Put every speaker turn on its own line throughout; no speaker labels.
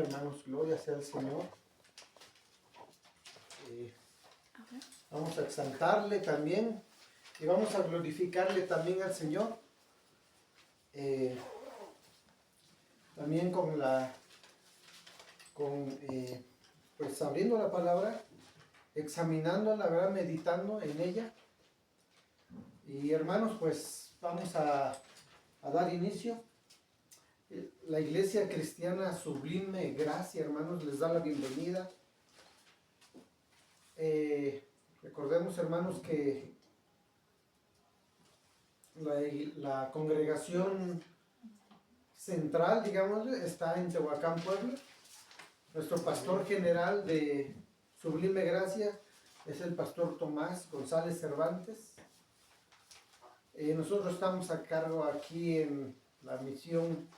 hermanos, gloria sea al Señor. Vamos a exaltarle también y vamos a glorificarle también al Señor. También pues abriendo la palabra, examinándola, ¿verdad? Meditando en ella. Y hermanos, pues vamos a dar inicio. La Iglesia Cristiana Sublime Gracia, hermanos, les da la bienvenida. Recordemos, hermanos, que la congregación central, digamos, está en Tehuacán, Puebla. Nuestro pastor general de Sublime Gracia es el pastor Tomás González Cervantes. Nosotros estamos a cargo aquí en la misión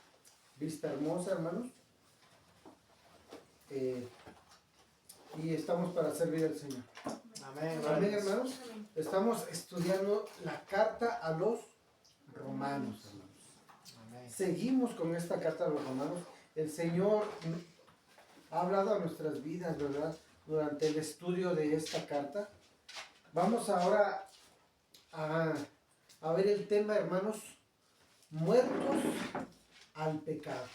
Vista Hermosa, hermanos. Y estamos para servir al Señor.
Amén,
Amén, hermanos. Estamos estudiando la carta a los romanos, hermanos.
Amén.
Seguimos con esta carta a los romanos. El Señor ha hablado a nuestras vidas, ¿verdad? Durante el estudio de esta carta. Vamos ahora a ver el tema, hermanos, muertos al pecado.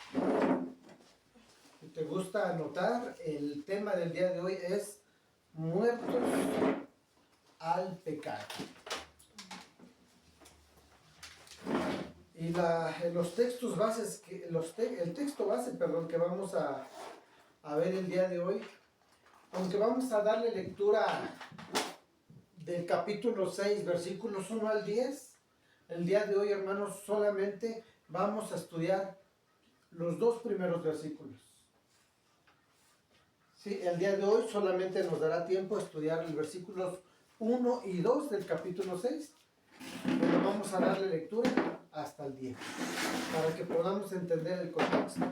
Si te gusta anotar, el tema del día de hoy es muertos al pecado. Y los textos bases, el texto base, perdón, que vamos a ver el día de hoy, aunque vamos a darle lectura del capítulo 6, versículos 1 al 10, el día de hoy, hermanos, solamente vamos a estudiar los dos primeros versículos. Sí, el día de hoy solamente nos dará tiempo a estudiar los versículos 1 y 2 del capítulo 6, pero vamos a darle lectura hasta el 10, para que podamos entender el contexto.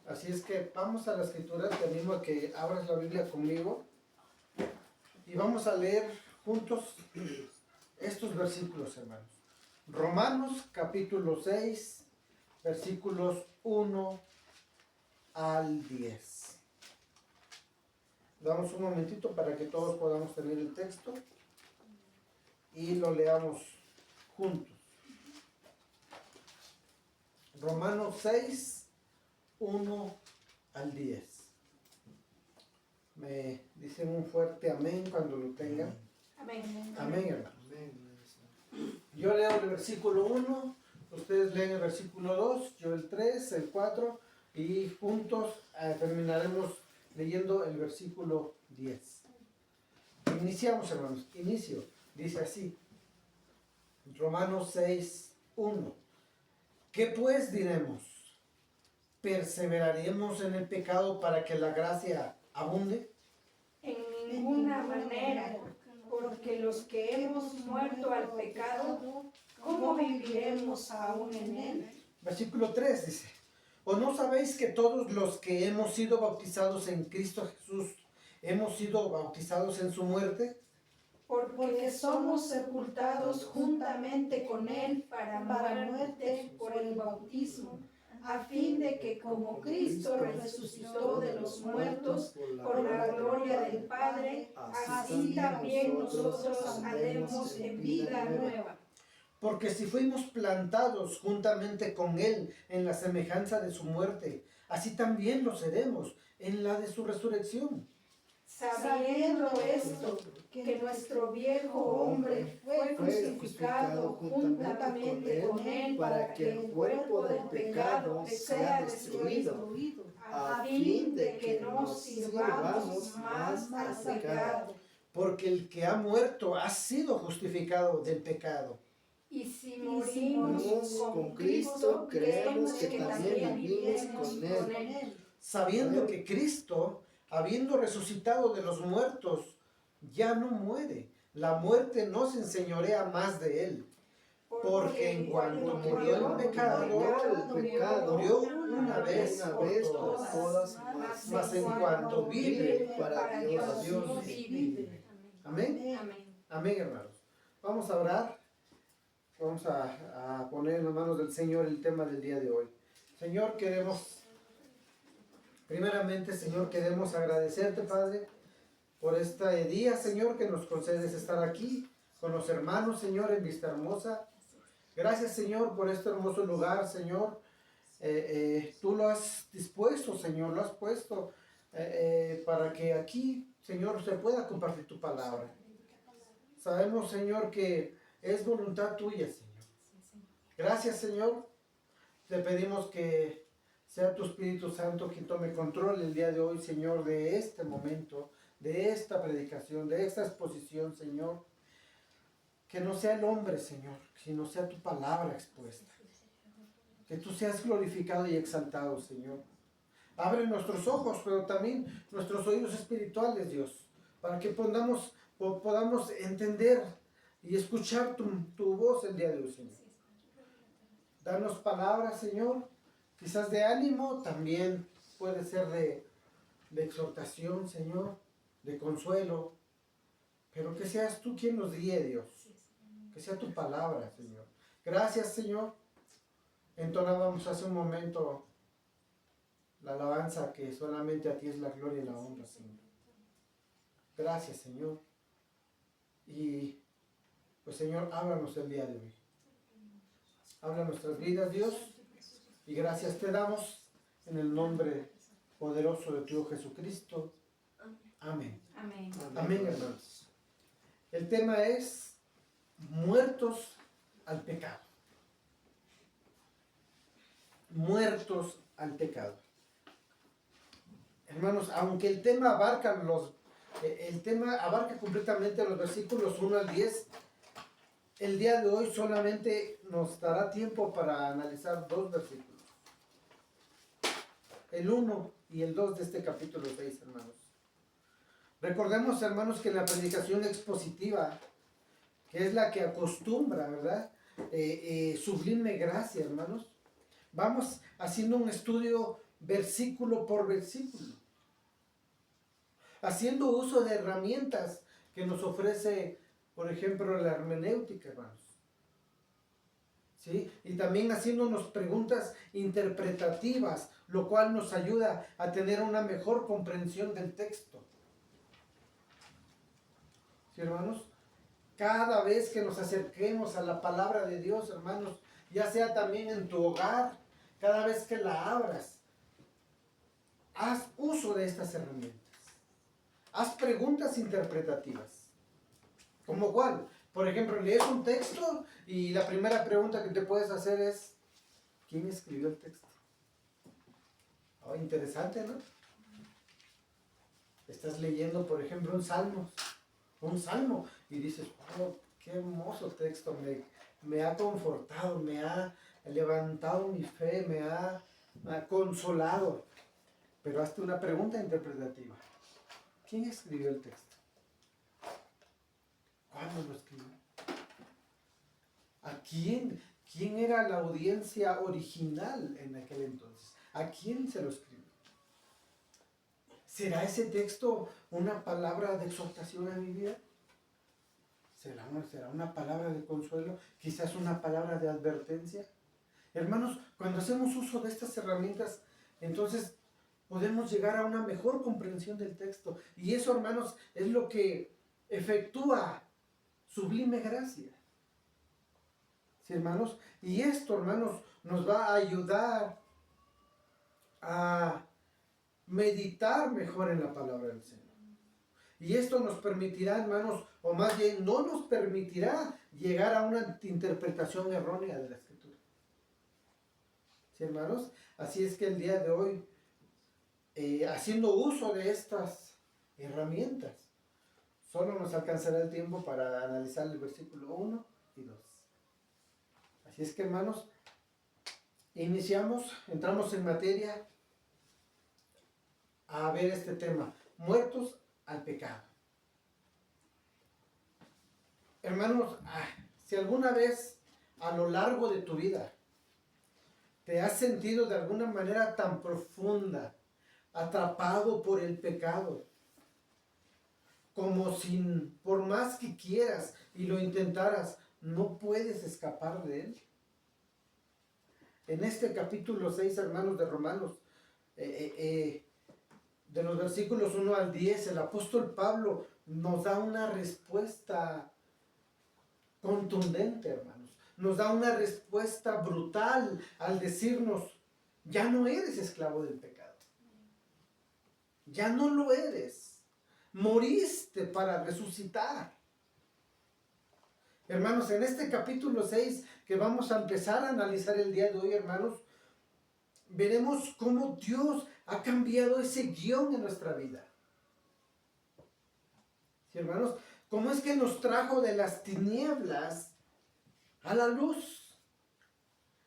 Así es que vamos a la escritura, te animo a que abras la Biblia conmigo y vamos a leer juntos estos versículos, hermanos. Romanos capítulo 6, versículos 1 al 10. Damos un momentito para que todos podamos tener el texto y lo leamos juntos. Romanos 6, 1 al 10. Me dicen un fuerte amén cuando lo tengan.
Amén.
Amén, hermanos. Yo leo el versículo 1, ustedes leen el versículo 2, yo el 3, el 4 y juntos terminaremos leyendo el versículo 10. Iniciamos, hermanos. Inicio. Dice así. Romanos 6, 1. ¿Qué pues diremos? ¿Perseveraremos en el pecado para que la gracia abunde?
En ninguna manera, porque los que hemos muerto al pecado, ¿cómo viviremos aún en él?
Versículo 3 dice, ¿o no sabéis que todos los que hemos sido bautizados en Cristo Jesús, hemos sido bautizados en su muerte?
Porque somos sepultados juntamente con él para muerte por el bautismo, a fin de que como Cristo resucitó de los muertos por la gloria del Padre, así también nosotros andemos en vida nueva.
Porque si fuimos plantados juntamente con Él en la semejanza de su muerte, así también lo seremos en la de su resurrección.
Sabiendo esto, que nuestro viejo hombre fue crucificado juntamente con él para que el cuerpo del pecado sea destruido, a fin de que no sirvamos más al pecado.
Porque el que ha muerto ha sido justificado del pecado.
Y si morimos con Cristo, creemos que también viviremos con él.
Sabiendo que Cristo, habiendo resucitado de los muertos, ya no muere. La muerte no se enseñorea más de él. Porque en cuanto murió el pecado, murió una vez por todas. Mas en cuanto vive, para Dios vive. Amén. Amén, hermanos. Vamos a orar. Vamos a poner en las manos del Señor el tema del día de hoy. Señor, queremos Primeramente, Señor, queremos agradecerte, Padre, por este día, Señor, que nos concedes estar aquí con los hermanos, Señor, en Vista Hermosa. Gracias, Señor, por este hermoso lugar, Señor. Tú lo has dispuesto, Señor, lo has puesto para que aquí, Señor, se pueda compartir tu palabra. Sabemos, Señor, que es voluntad tuya, Señor. Gracias, Señor. Te pedimos que sea tu Espíritu Santo quien tome control el día de hoy, Señor, de este momento, de esta predicación, de esta exposición, Señor. Que no sea el hombre, Señor, sino sea tu palabra expuesta. Que tú seas glorificado y exaltado, Señor. Abre nuestros ojos, pero también nuestros oídos espirituales, Dios, para que podamos entender y escuchar tu voz el día de hoy, Señor. Danos palabras, Señor, quizás de ánimo, también puede ser de exhortación, Señor, de consuelo, pero que seas tú quien nos guíe, Dios, que sea tu palabra, Señor. Gracias, Señor. Entonábamos hace un momento la alabanza que solamente a ti es la gloria y la honra, Señor. Gracias, Señor. Y pues, Señor, háblanos el día de hoy. Habla nuestras vidas, Dios. Y gracias te damos en el nombre poderoso de tu Hijo Jesucristo. Amén.
Amén.
Amén, hermanos. El tema es muertos al pecado. Muertos al pecado. Hermanos, aunque el tema abarca completamente los versículos 1 al 10, el día de hoy solamente nos dará tiempo para analizar 2 versículos. El 1 y el 2 de este capítulo 6, hermanos. Recordemos, hermanos, que en la predicación expositiva, que es la que acostumbra, ¿verdad? Sublime gracia, hermanos. Vamos haciendo un estudio versículo por versículo, haciendo uso de herramientas que nos ofrece, por ejemplo, la hermenéutica, hermanos. ¿Sí? Y también haciéndonos preguntas interpretativas, lo cual nos ayuda a tener una mejor comprensión del texto. ¿Sí, hermanos? Cada vez que nos acerquemos a la palabra de Dios, hermanos, ya sea también en tu hogar, cada vez que la abras, haz uso de estas herramientas. Haz preguntas interpretativas. ¿Cómo cuál? Por ejemplo, lees un texto y la primera pregunta que te puedes hacer es: ¿quién escribió el texto? Oh, interesante, ¿no? Estás leyendo, por ejemplo, un salmo, y dices: oh, qué hermoso texto, me ha confortado, me ha levantado mi fe, me ha consolado. Pero hazte una pregunta interpretativa: ¿quién escribió el texto? ¿Cuándo lo escribió? ¿A quién? ¿Quién era la audiencia original en aquel entonces? ¿A quién se lo escribió? ¿Será ese texto una palabra de exhortación a mi vida? ¿Será una palabra de consuelo? ¿Quizás una palabra de advertencia? Hermanos, cuando hacemos uso de estas herramientas, entonces podemos llegar a una mejor comprensión del texto. Y eso, hermanos, es lo que efectúa sublime gracia. ¿Sí, hermanos? Y esto, hermanos, nos va a ayudar a meditar mejor en la palabra del Señor. Y esto nos permitirá, hermanos, o más bien no nos permitirá llegar a una interpretación errónea de la Escritura. ¿Sí, hermanos? Así es que el día de hoy, haciendo uso de estas herramientas, solo nos alcanzará el tiempo para analizar el versículo 1 y 2. Así es que, hermanos, entramos en materia a ver este tema: muertos al pecado. Hermanos, si alguna vez a lo largo de tu vida te has sentido de alguna manera tan profunda, atrapado por el pecado, como si por más que quieras y lo intentaras, no puedes escapar de él. En este capítulo 6, hermanos, de Romanos, de los versículos 1 al 10, el apóstol Pablo nos da una respuesta contundente, hermanos. Nos da una respuesta brutal al decirnos, ya no eres esclavo del pecado. Ya no lo eres. Moriste para resucitar. Hermanos, en este capítulo 6 que vamos a empezar a analizar el día de hoy, hermanos, veremos cómo Dios ha cambiado ese guión en nuestra vida. ¿Sí, hermanos? ¿Cómo es que nos trajo de las tinieblas a la luz?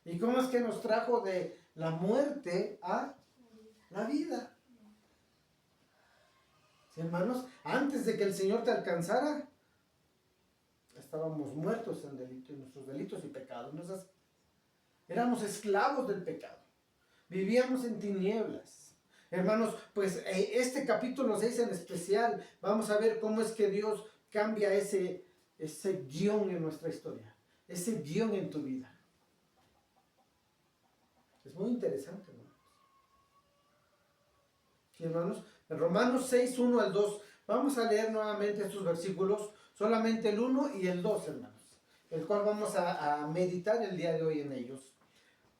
¿Y cómo es que nos trajo de la muerte a la vida? ¿Sí, hermanos? Antes de que el Señor te alcanzara, estábamos muertos en nuestros delitos y pecados. ¿No? Éramos esclavos del pecado. Vivíamos en tinieblas. Hermanos, pues este capítulo 6 en especial, vamos a ver cómo es que Dios cambia ese guión en nuestra historia. Ese guión en tu vida. Es muy interesante, hermanos. ¿Sí, hermanos? En Romanos 6, 1 al 2. Vamos a leer nuevamente estos versículos. Solamente el 1 y el 2, hermanos. El cual vamos a meditar el día de hoy en ellos.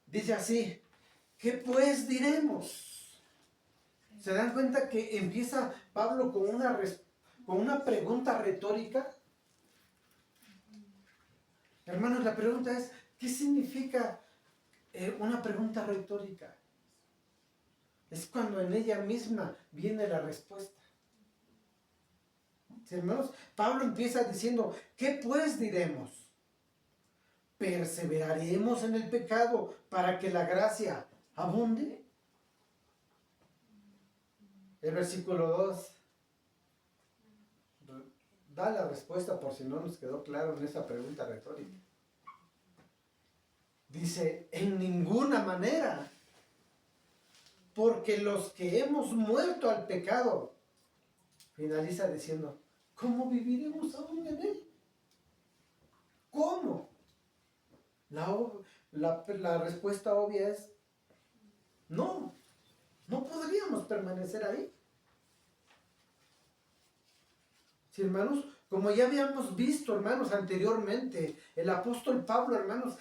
Dice así. ¿Qué pues diremos? ¿Se dan cuenta que empieza Pablo con una pregunta retórica? Hermanos, la pregunta es, ¿qué significa una pregunta retórica? Es cuando en ella misma viene la respuesta. ¿Sí, hermanos? Pablo empieza diciendo, ¿qué pues diremos? ¿Perseveraremos en el pecado para que la gracia abunde? El versículo 2 da la respuesta por si no nos quedó claro en esa pregunta retórica. Dice, en ninguna manera, porque los que hemos muerto al pecado, finaliza diciendo, ¿cómo viviremos aún en él? ¿Cómo? La respuesta obvia es, no podríamos permanecer ahí. Sí, hermanos, como ya habíamos visto, hermanos, anteriormente, el apóstol Pablo, hermanos,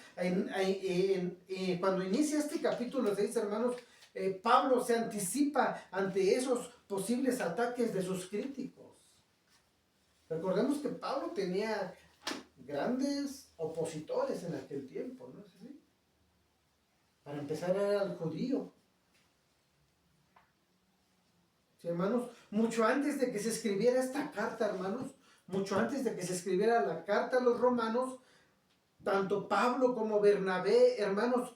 cuando inicia este capítulo 6, hermanos, Pablo se anticipa ante esos posibles ataques de sus críticos. Recordemos que Pablo tenía grandes opositores en aquel tiempo, ¿no es así? Para empezar era el judío. Sí, hermanos, mucho antes de que se escribiera esta carta, hermanos, mucho antes de que se escribiera la carta a los romanos, tanto Pablo como Bernabé, hermanos,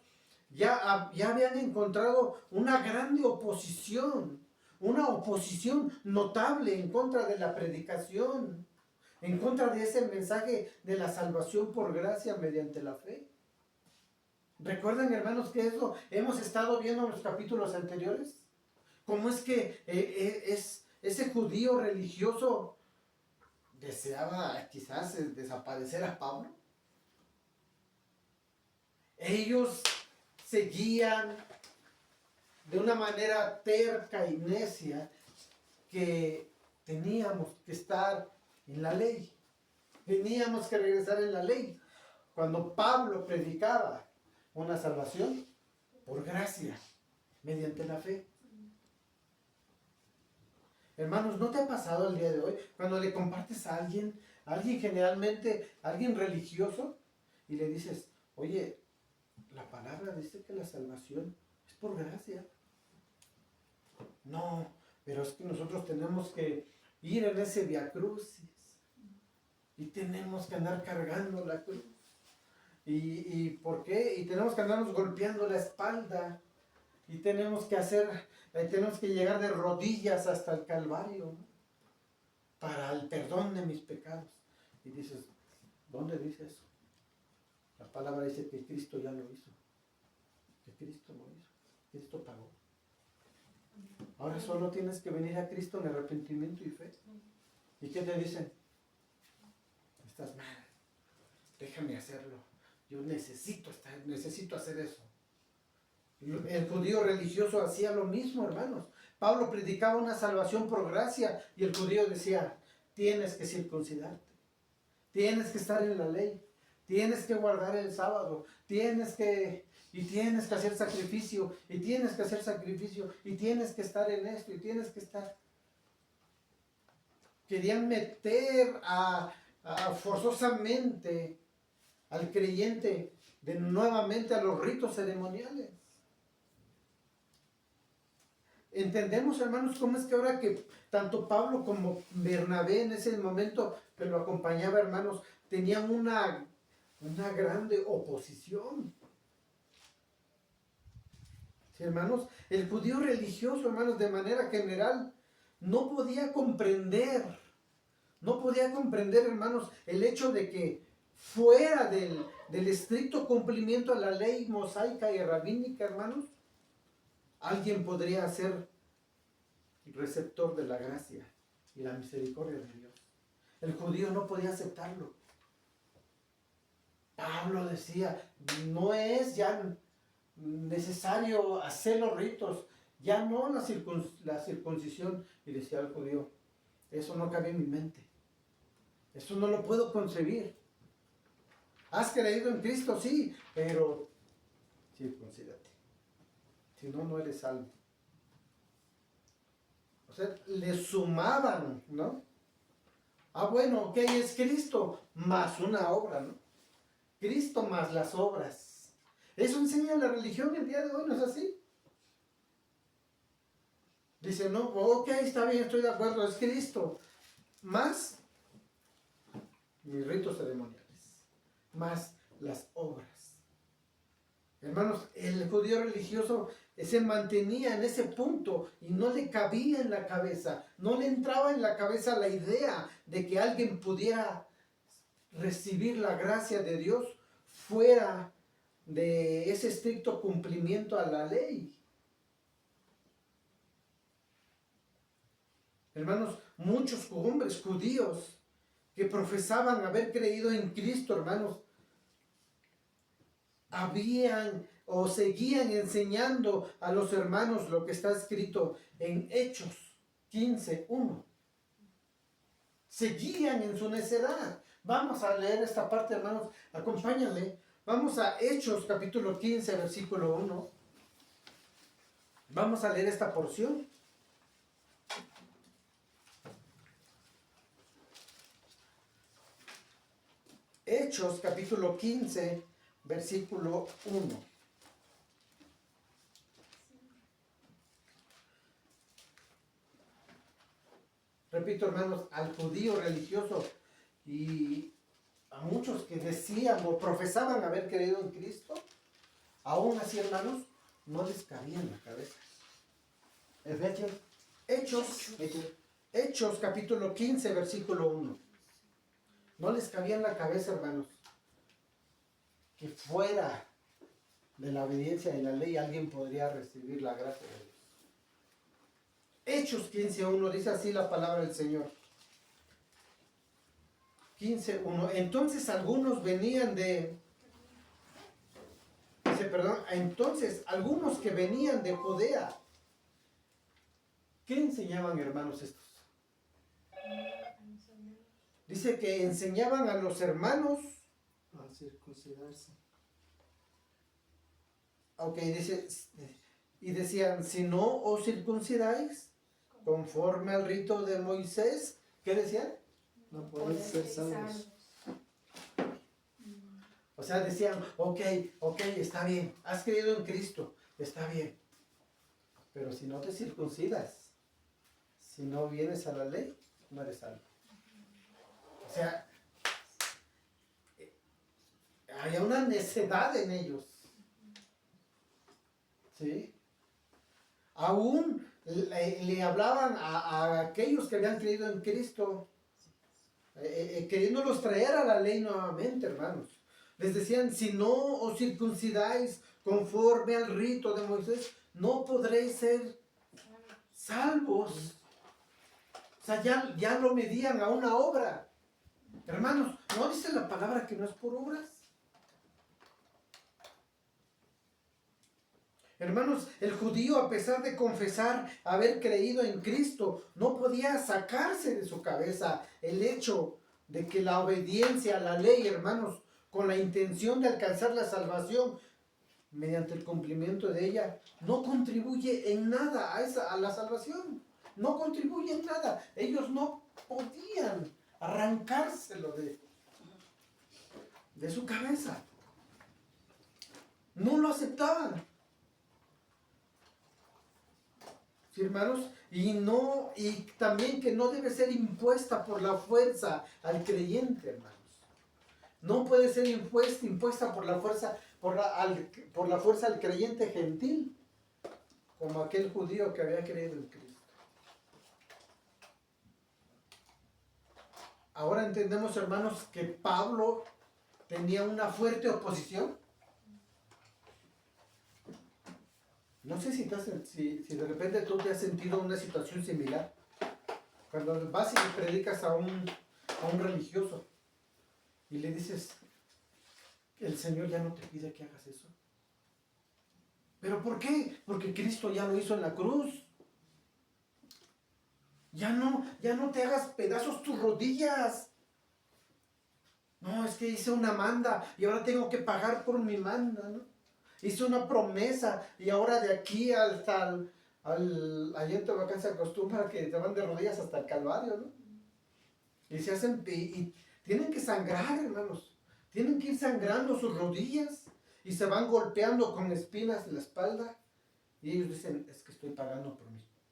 ya habían encontrado una grande oposición, una oposición notable en contra de la predicación, en contra de ese mensaje de la salvación por gracia mediante la fe. ¿Recuerdan, hermanos, que eso hemos estado viendo en los capítulos anteriores? ¿Cómo es que ese judío religioso deseaba quizás desaparecer a Pablo? Ellos seguían de una manera terca y necia que teníamos que estar en la ley. Teníamos que regresar en la ley. Cuando Pablo predicaba una salvación por gracia, mediante la fe. Hermanos, ¿no te ha pasado el día de hoy cuando le compartes a alguien generalmente, alguien religioso, y le dices, oye, la palabra dice que la salvación es por gracia? No, pero es que nosotros tenemos que ir en ese viacrucis y tenemos que andar cargando la cruz. ¿Y por qué? Y tenemos que andarnos golpeando la espalda. Y tenemos que llegar de rodillas hasta el Calvario, ¿no? Para el perdón de mis pecados. Y dices, ¿dónde dice eso? La palabra dice que Cristo ya lo hizo. Que Cristo lo hizo. Cristo pagó. Ahora solo tienes que venir a Cristo en arrepentimiento y fe. ¿Y qué te dicen? Estás mal. Déjame hacerlo. Yo necesito hacer eso. El judío religioso hacía lo mismo, hermanos. Pablo predicaba una salvación por gracia y el judío decía, tienes que circuncidarte, tienes que estar en la ley, tienes que guardar el sábado, tienes que hacer sacrificio, y tienes que hacer sacrificio, y tienes que estar en esto, y tienes que estar. Querían meter forzosamente al creyente nuevamente a los ritos ceremoniales. Entendemos, hermanos, cómo es que ahora que tanto Pablo como Bernabé en ese momento que lo acompañaba, hermanos, tenían una grande oposición. ¿Sí, hermanos? El judío religioso, hermanos, de manera general, no podía comprender, hermanos, el hecho de que fuera del estricto cumplimiento a la ley mosaica y rabínica, hermanos, alguien podría ser receptor de la gracia y la misericordia de Dios. El judío no podía aceptarlo. Pablo decía, no es ya necesario hacer los ritos, ya no la circuncisión. Y decía el judío, eso no cabe en mi mente, eso no lo puedo concebir. Has creído en Cristo, sí, pero circuncídate, si no, no eres salvo. O sea, le sumaban, ¿no? Bueno, ok, es Cristo más una obra, ¿no? Cristo más las obras. Eso enseña la religión el día de hoy, ¿no es así? Dice, no, ok, está bien, estoy de acuerdo, es Cristo más mis ritos ceremoniales, más las obras. Hermanos, el judío religioso se mantenía en ese punto y no le cabía en la cabeza, no le entraba en la cabeza la idea de que alguien pudiera recibir la gracia de Dios fuera de ese estricto cumplimiento a la ley. Hermanos, muchos hombres judíos que profesaban haber creído en Cristo, hermanos, habían o seguían enseñando a los hermanos lo que está escrito en Hechos 15:1. Seguían en su necedad. Vamos a leer esta parte, hermanos, acompáñame. Vamos a Hechos capítulo 15, versículo 1. Vamos a leer esta porción. Hechos capítulo 15, versículo 1. Repito, hermanos, al judío religioso y a muchos que decían o profesaban haber creído en Cristo, aún así, hermanos, no les cabía en la cabeza. Hechos capítulo 15, versículo 1. No les cabía en la cabeza, hermanos, que fuera de la obediencia de la ley alguien podría recibir la gracia de Dios. Hechos 15:1 dice así la palabra del Señor. 15:1. Entonces algunos algunos que venían de Judea. ¿Qué enseñaban, hermanos, estos? Dice que enseñaban a los hermanos
a circuncidarse.
Ok, dice, y decían, si no os circuncidáis conforme al rito de Moisés, ¿qué decían?
No podéis ser salvos.
O sea, decían, ok, está bien, has creído en Cristo, está bien, pero si no te circuncidas, si no vienes a la ley, no eres salvo. O sea, había una necedad en ellos. ¿Sí? Aún le hablaban a aquellos que habían creído en Cristo, queriéndolos traer a la ley nuevamente, hermanos. Les decían, si no os circuncidáis conforme al rito de Moisés, no podréis ser salvos. O sea, ya lo medían a una obra. Hermanos, ¿no dice la palabra que no es por obras? Hermanos, el judío, a pesar de confesar haber creído en Cristo, no podía sacarse de su cabeza el hecho de que la obediencia a la ley, hermanos, con la intención de alcanzar la salvación mediante el cumplimiento de ella, no contribuye en nada a la salvación. No contribuye en nada. Ellos no podían arrancárselo de su cabeza. No lo aceptaban. ¿Sí, hermanos? Y también que no debe ser impuesta por la fuerza al creyente, hermanos. No puede ser impuesta por la fuerza, por la fuerza al creyente gentil, como aquel judío que había creído en Cristo. Ahora entendemos, hermanos, que Pablo tenía una fuerte oposición. No sé si de repente tú te has sentido una situación similar. Cuando vas y predicas a un religioso y le dices, el Señor ya no te pide que hagas eso. ¿Pero por qué? Porque Cristo ya lo hizo en la cruz. Ya no te hagas pedazos tus rodillas. No, es que hice una manda y ahora tengo que pagar por mi manda, ¿no? Hice una promesa y ahora de aquí hasta allá en Tehuacán se acostumbra que te van de rodillas hasta el Calvario, ¿no? Y se hacen, y tienen que sangrar, hermanos. Tienen que ir sangrando sus rodillas y se van golpeando con espinas en la espalda. Y ellos dicen, es que estoy pagando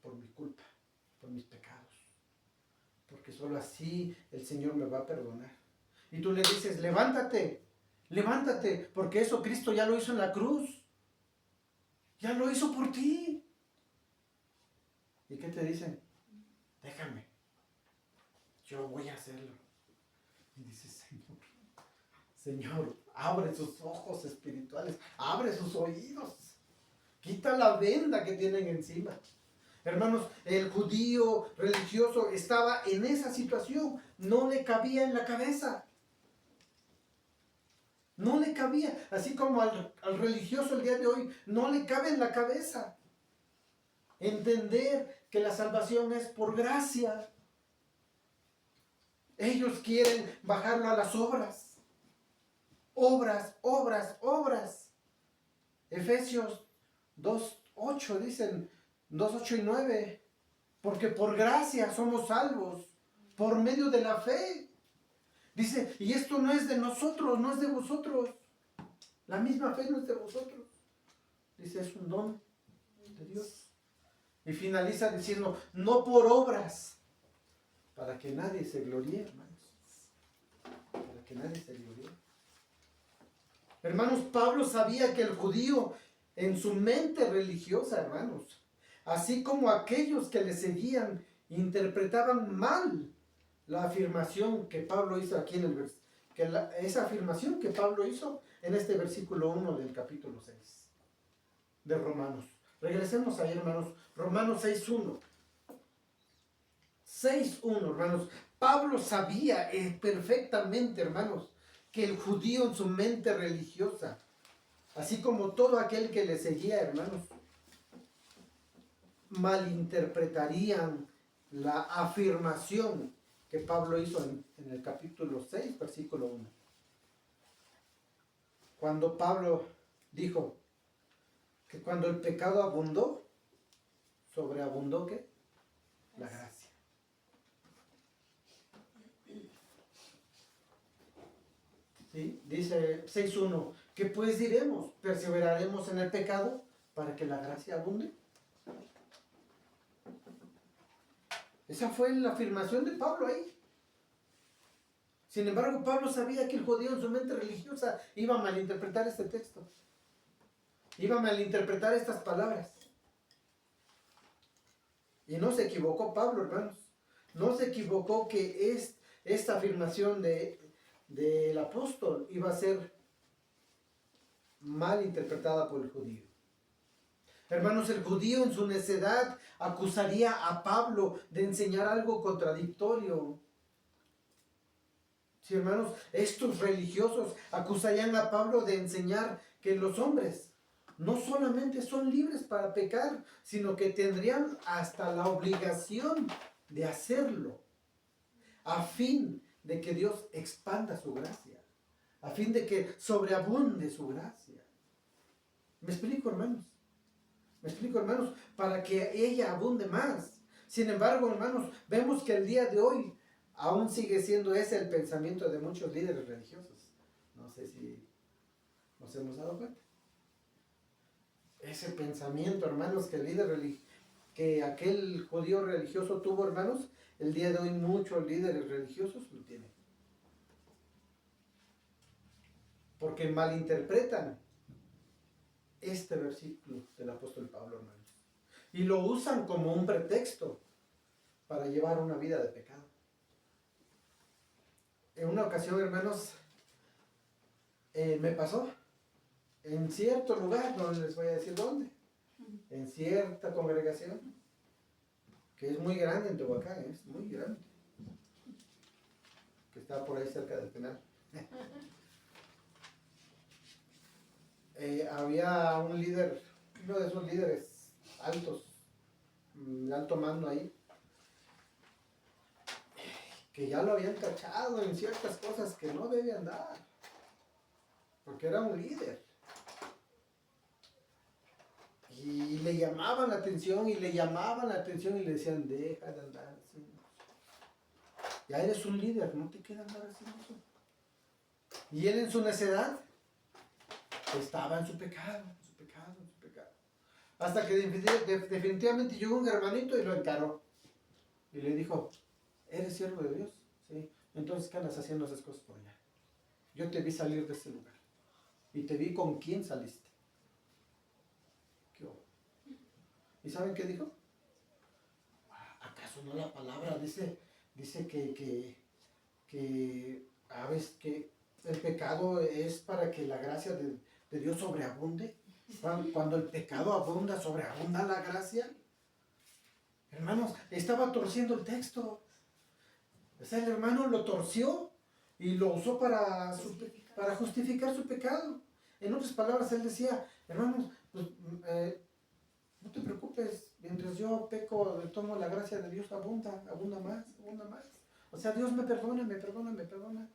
por mi culpa, por mis pecados. Porque solo así el Señor me va a perdonar. Y tú le dices, levántate, porque eso Cristo ya lo hizo en la cruz. Ya lo hizo por ti. ¿Y qué te dicen? Déjame, yo voy a hacerlo. Y dices, Señor, abre sus ojos espirituales, abre sus oídos, quita la venda que tienen encima. Hermanos, el judío religioso estaba en esa situación, no le cabía en la cabeza. No le cabía, así como al religioso el día de hoy, no le cabe en la cabeza entender que la salvación es por gracia. Ellos quieren bajarlo a las obras. Obras. Efesios 2:8 dicen, 2:8 y 9, porque por gracia somos salvos, por medio de la fe. Dice, y esto no es de nosotros, no es de vosotros. La misma fe no es de vosotros. Dice, es un don de Dios. Y finaliza diciendo, no por obras, para que nadie se gloríe, hermanos. Para que nadie se gloríe. Hermanos, Pablo sabía que el judío, en su mente religiosa, hermanos, así como aquellos que le seguían, interpretaban mal la afirmación que Pablo hizo aquí en el versículo, esa afirmación que Pablo hizo en este versículo 1 del capítulo 6 de Romanos. Regresemos ahí, hermanos. Romanos 6:1. 6:1, hermanos. Pablo sabía perfectamente, hermanos, que el judío en su mente religiosa, así como todo aquel que le seguía, hermanos, malinterpretarían la afirmación que Pablo hizo en el capítulo 6, versículo 1. Cuando Pablo dijo que cuando el pecado abundó, sobreabundó, ¿qué? La gracia. ¿Sí? Dice 6:1, ¿qué pues diremos? ¿Perseveraremos en el pecado para que la gracia abunde? Esa fue la afirmación de Pablo ahí. Sin embargo, Pablo sabía que el judío en su mente religiosa iba a malinterpretar este texto. Iba a malinterpretar estas palabras. Y no se equivocó Pablo, hermanos. No se equivocó que esta afirmación del apóstol iba a ser mal interpretada por el judío. Hermanos, el judío en su necedad acusaría a Pablo de enseñar algo contradictorio. Sí, hermanos, estos religiosos acusarían a Pablo de enseñar que los hombres no solamente son libres para pecar, sino que tendrían hasta la obligación de hacerlo, a fin de que Dios expanda su gracia, a fin de que sobreabunde su gracia. ¿Me explico, hermanos? ¿Me explico, hermanos? Para que ella abunde más. Sin embargo, hermanos, vemos que el día de hoy aún sigue siendo ese el pensamiento de muchos líderes religiosos. No sé si nos hemos dado cuenta. Ese pensamiento, hermanos, que aquel judío religioso tuvo, hermanos, el día de hoy muchos líderes religiosos lo tienen. Porque malinterpretan este versículo del apóstol Pablo, hermanos, y lo usan como un pretexto para llevar una vida de pecado. En una ocasión, hermanos, me pasó en cierto lugar, no les voy a decir dónde, en cierta congregación, que es muy grande en Tehuacán, es muy grande, que está por ahí cerca del penal. Había un líder, uno de esos líderes altos, de alto mando ahí, que ya lo habían cachado en ciertas cosas que no debe andar, porque era un líder. Y le llamaban la atención y le llamaban la atención y le decían, deja de andar así. Ya eres un líder, no te queda andar así. Y él en su necedad estaba en su pecado. Hasta que definitivamente llegó un hermanito y lo encaró. Y le dijo, ¿eres siervo de Dios? Sí. Entonces, ¿qué andas haciendo esas cosas por allá? Yo te vi salir de ese lugar. Y te vi con quién saliste. ¿Qué hubo? ¿Y saben qué dijo? ¿Acaso no la palabra dice que a veces que el pecado es para que la gracia de Dios sobreabunde? Cuando el pecado abunda, sobreabunda la gracia. Hermanos, estaba torciendo el texto. O sea, el hermano lo torció y lo usó para justificar su pecado. En otras palabras, él decía, hermanos, pues, no te preocupes, mientras yo peco, tomo la gracia de Dios, abunda más. O sea, Dios me perdona.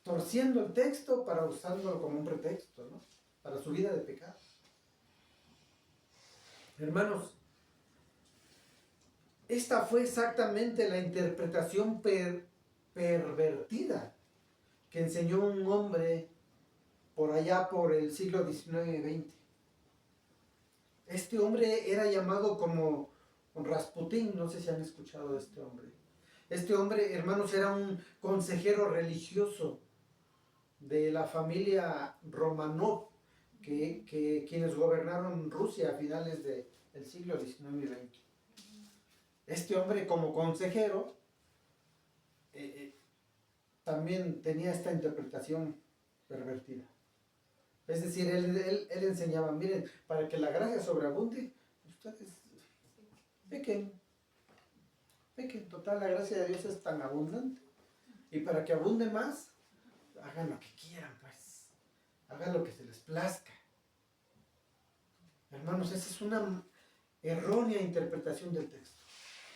Torciendo el texto para usándolo como un pretexto, ¿no? Para su vida de pecado. Hermanos, esta fue exactamente la interpretación pervertida que enseñó un hombre por allá por el siglo XIX y XX. Este hombre era llamado como Rasputín, no sé si han escuchado de este hombre. Este hombre, hermanos, era un consejero religioso de la familia Romanov, quienes gobernaron Rusia a finales del siglo XIX y XX. Este hombre, como consejero, también tenía esta interpretación pervertida. Es decir, él enseñaba, miren, para que la gracia sobreabunde, ustedes pequen. Total, la gracia de Dios es tan abundante. Y para que abunde más, hagan lo que quieran, pues. Hagan lo que se les plazca. Hermanos, esa es una errónea interpretación del texto.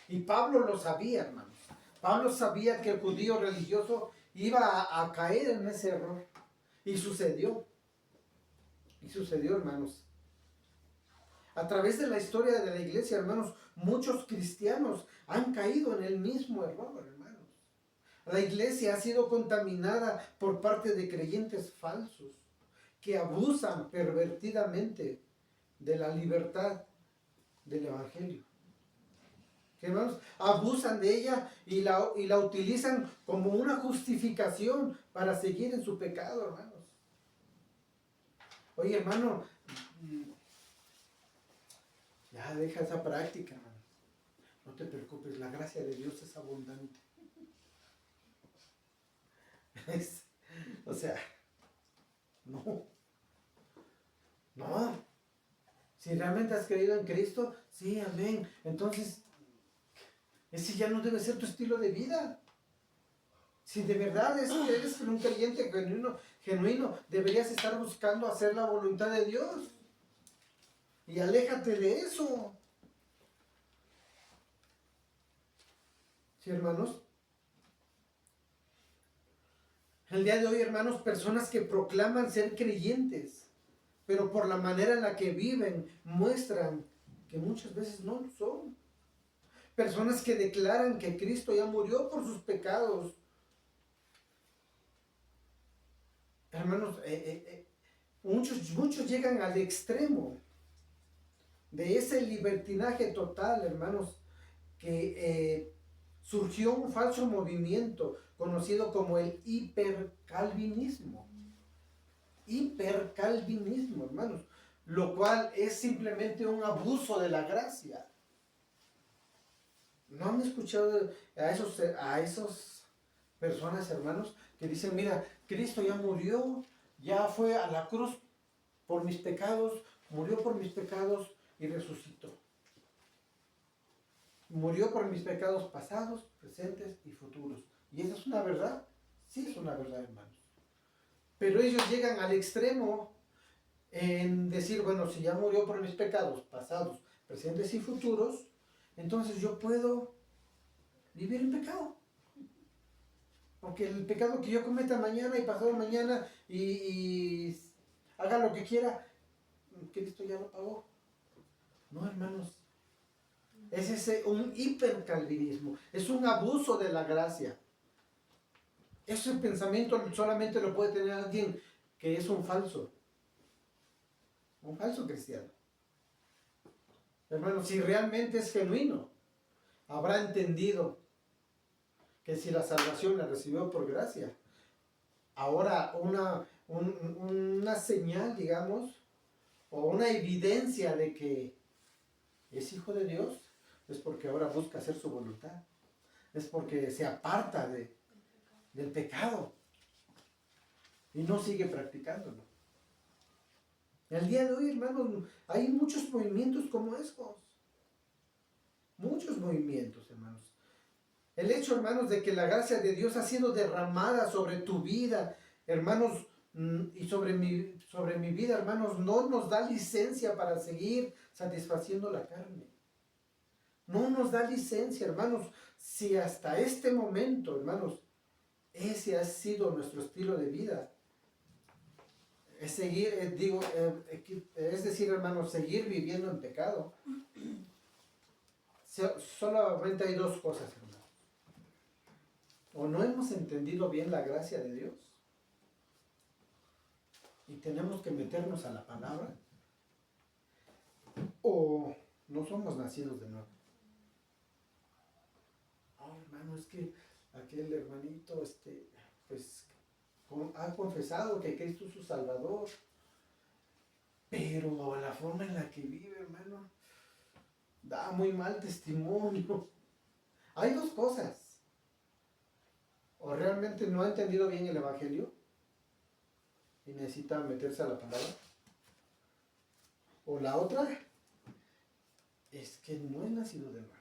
Y Pablo lo sabía, hermanos. Pablo sabía que el judío religioso iba a caer en ese error. Y sucedió. Hermanos. A través de la historia de la iglesia, hermanos, muchos cristianos han caído en el mismo error, hermanos. La iglesia ha sido contaminada por parte de creyentes falsos que abusan pervertidamente de la libertad del evangelio. Que, hermanos, abusan de ella y la utilizan como una justificación para seguir en su pecado, hermanos. Oye, hermano, ya deja esa práctica, hermano. No te preocupes, la gracia de Dios es abundante. O sea, no. Si realmente has creído en Cristo, sí, amén. Entonces, ese ya no debe ser tu estilo de vida. Si de verdad eres un creyente genuino, deberías estar buscando hacer la voluntad de Dios. Y aléjate de eso. ¿Sí, hermanos? El día de hoy, hermanos, personas que proclaman ser creyentes, pero por la manera en la que viven, muestran que muchas veces no lo son. Personas que declaran que Cristo ya murió por sus pecados. Hermanos, muchos llegan al extremo de ese libertinaje total, hermanos, que surgió un falso movimiento conocido como el hipercalvinismo. Hipercalvinismo, hermanos, lo cual es simplemente un abuso de la gracia. ¿No han escuchado a esos personas, hermanos, que dicen, mira, Cristo ya murió, ya fue a la cruz por mis pecados, murió por mis pecados y resucitó? Murió por mis pecados pasados, presentes y futuros. ¿Y esa es una verdad? Sí, es una verdad, hermanos. Pero ellos llegan al extremo en decir, bueno, si ya murió por mis pecados pasados, presentes y futuros, entonces yo puedo vivir en pecado. Porque el pecado que yo cometa mañana y pasado mañana y haga lo que quiera, Cristo ya lo pagó. No, hermanos. Es un hipercalvinismo, es un abuso de la gracia. Ese pensamiento solamente lo puede tener alguien que es un falso cristiano. Hermanos, si realmente es genuino, habrá entendido que si la salvación la recibió por gracia, ahora una señal, digamos, o una evidencia de que es hijo de Dios, es porque ahora busca hacer su voluntad. Es porque se aparta del pecado y no sigue practicándolo. El día de hoy, hermanos, hay muchos movimientos como estos. Muchos movimientos, hermanos. El hecho, hermanos, de que la gracia de Dios ha sido derramada sobre tu vida, hermanos, y sobre mi vida, hermanos, no nos da licencia para seguir satisfaciendo la carne. No nos da licencia, hermanos, si hasta este momento, hermanos, ese ha sido nuestro estilo de vida. Es seguir, es decir, hermanos, seguir viviendo en pecado. Solamente hay dos cosas, hermanos. O no hemos entendido bien la gracia de Dios y tenemos que meternos a la palabra, o no somos nacidos de nuevo. Oh, hermano, es que aquel hermanito, pues, ha confesado que Cristo es su Salvador, pero la forma en la que vive, hermano, da muy mal testimonio. Hay dos cosas. O realmente no ha entendido bien el Evangelio y necesita meterse a la palabra. O la otra es que no es nacido de nuevo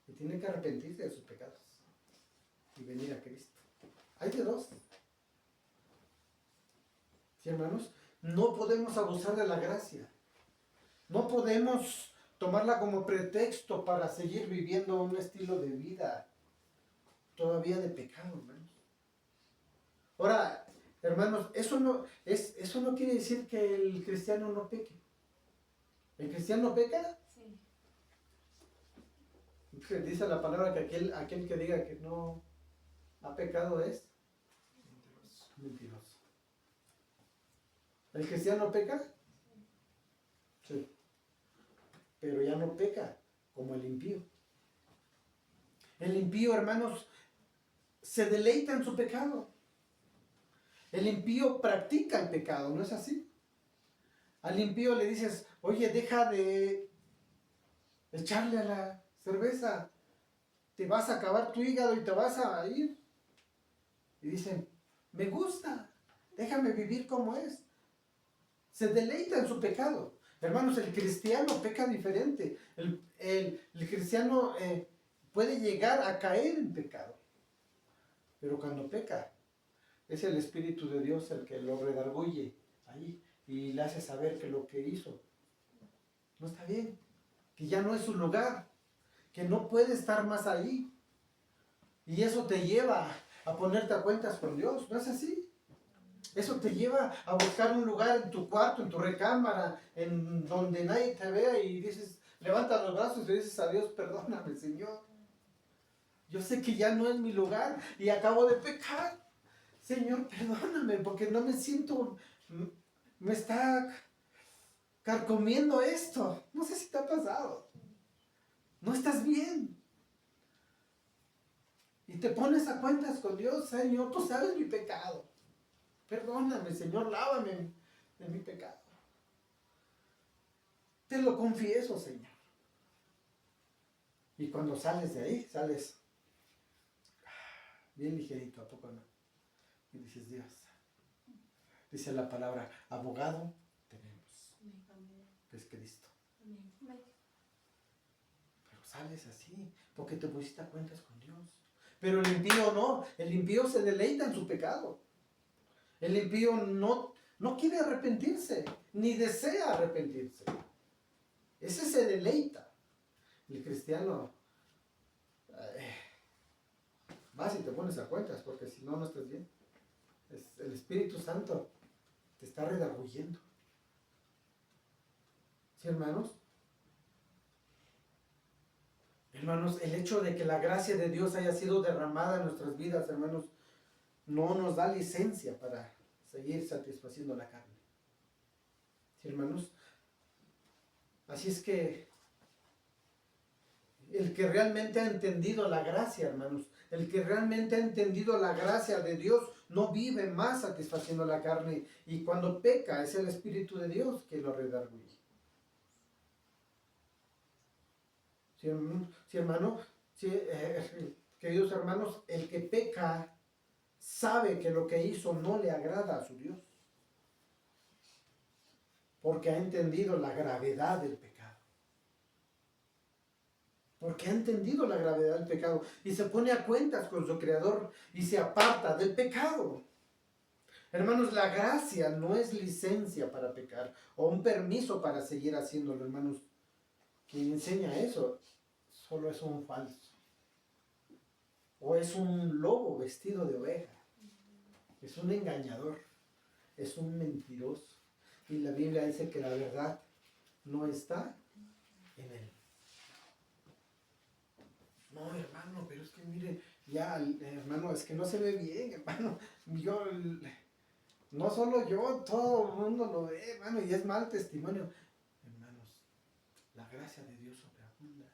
y tiene que arrepentirse de sus pecados y venir a Cristo. Hay de dos. ¿Sí, hermanos? No podemos abusar de la gracia. No podemos tomarla como pretexto para seguir viviendo un estilo de vida todavía de pecado, hermanos. Ahora, hermanos, eso no quiere decir que el cristiano no peque. ¿El cristiano peca?
Sí.
Dice la palabra que aquel que diga que no ha pecado es mentiroso. ¿El cristiano peca? Sí. Pero ya no peca como el impío. El impío, hermanos, se deleita en su pecado. El impío practica el pecado, ¿no es así? Al impío le dices, oye, deja de echarle a la cerveza, te vas a acabar tu hígado y te vas a ir. Y dicen, me gusta, déjame vivir como es. Se deleita en su pecado. Hermanos, el cristiano peca diferente. El cristiano puede llegar a caer en pecado. Pero cuando peca, es el Espíritu de Dios el que lo redarguye ahí y le hace saber que lo que hizo no está bien, que ya no es su lugar, que no puede estar más ahí. Y eso te lleva a ponerte a cuentas con Dios, ¿no es así? Eso te lleva a buscar un lugar en tu cuarto, en tu recámara, en donde nadie te vea y dices, levantas los brazos y le dices a Dios, perdóname, Señor. Yo sé que ya no es mi lugar y acabo de pecar. Señor, perdóname porque no me siento, me está carcomiendo esto. No sé si te ha pasado. No estás bien. Y te pones a cuentas con Dios, Señor, tú sabes mi pecado. Perdóname, Señor, lávame de mi pecado. Te lo confieso, Señor. Y cuando sales de ahí, sales bien ligerito, ¿a poco no? Y dices, Dios, dice la palabra, abogado tenemos, que es Cristo. Pero sales así, porque te pusiste a cuentas con Dios. Pero el impío no, el impío se deleita en su pecado. El impío no quiere arrepentirse, ni desea arrepentirse. Ese se deleita. El cristiano, vas y te pones a cuentas, porque si no, no estás bien. El Espíritu Santo te está redarguyendo. ¿Sí, hermanos? Hermanos, el hecho de que la gracia de Dios haya sido derramada en nuestras vidas, hermanos, no nos da licencia para seguir satisfaciendo la carne. ¿Sí, hermanos? Así es que el que realmente ha entendido la gracia, hermanos, el que realmente ha entendido la gracia de Dios, no vive más satisfaciendo la carne. Y cuando peca, es el Espíritu de Dios que lo redarguye. ¿Sí, hermano? Sí, queridos hermanos, el que peca sabe que lo que hizo no le agrada a su Dios. Porque ha entendido la gravedad del pecado. Porque ha entendido la gravedad del pecado y se pone a cuentas con su Creador y se aparta del pecado. Hermanos, la gracia no es licencia para pecar o un permiso para seguir haciéndolo, hermanos. Quien enseña eso solo es un falso. O es un lobo vestido de oveja. Es un engañador. Es un mentiroso. Y la Biblia dice que la verdad no está en él. No, hermano, pero es que mire, ya, hermano, es que no se ve bien, hermano. Yo, no solo yo, todo el mundo lo ve, hermano, y es mal testimonio. Hermanos, la gracia de Dios sobreabunda.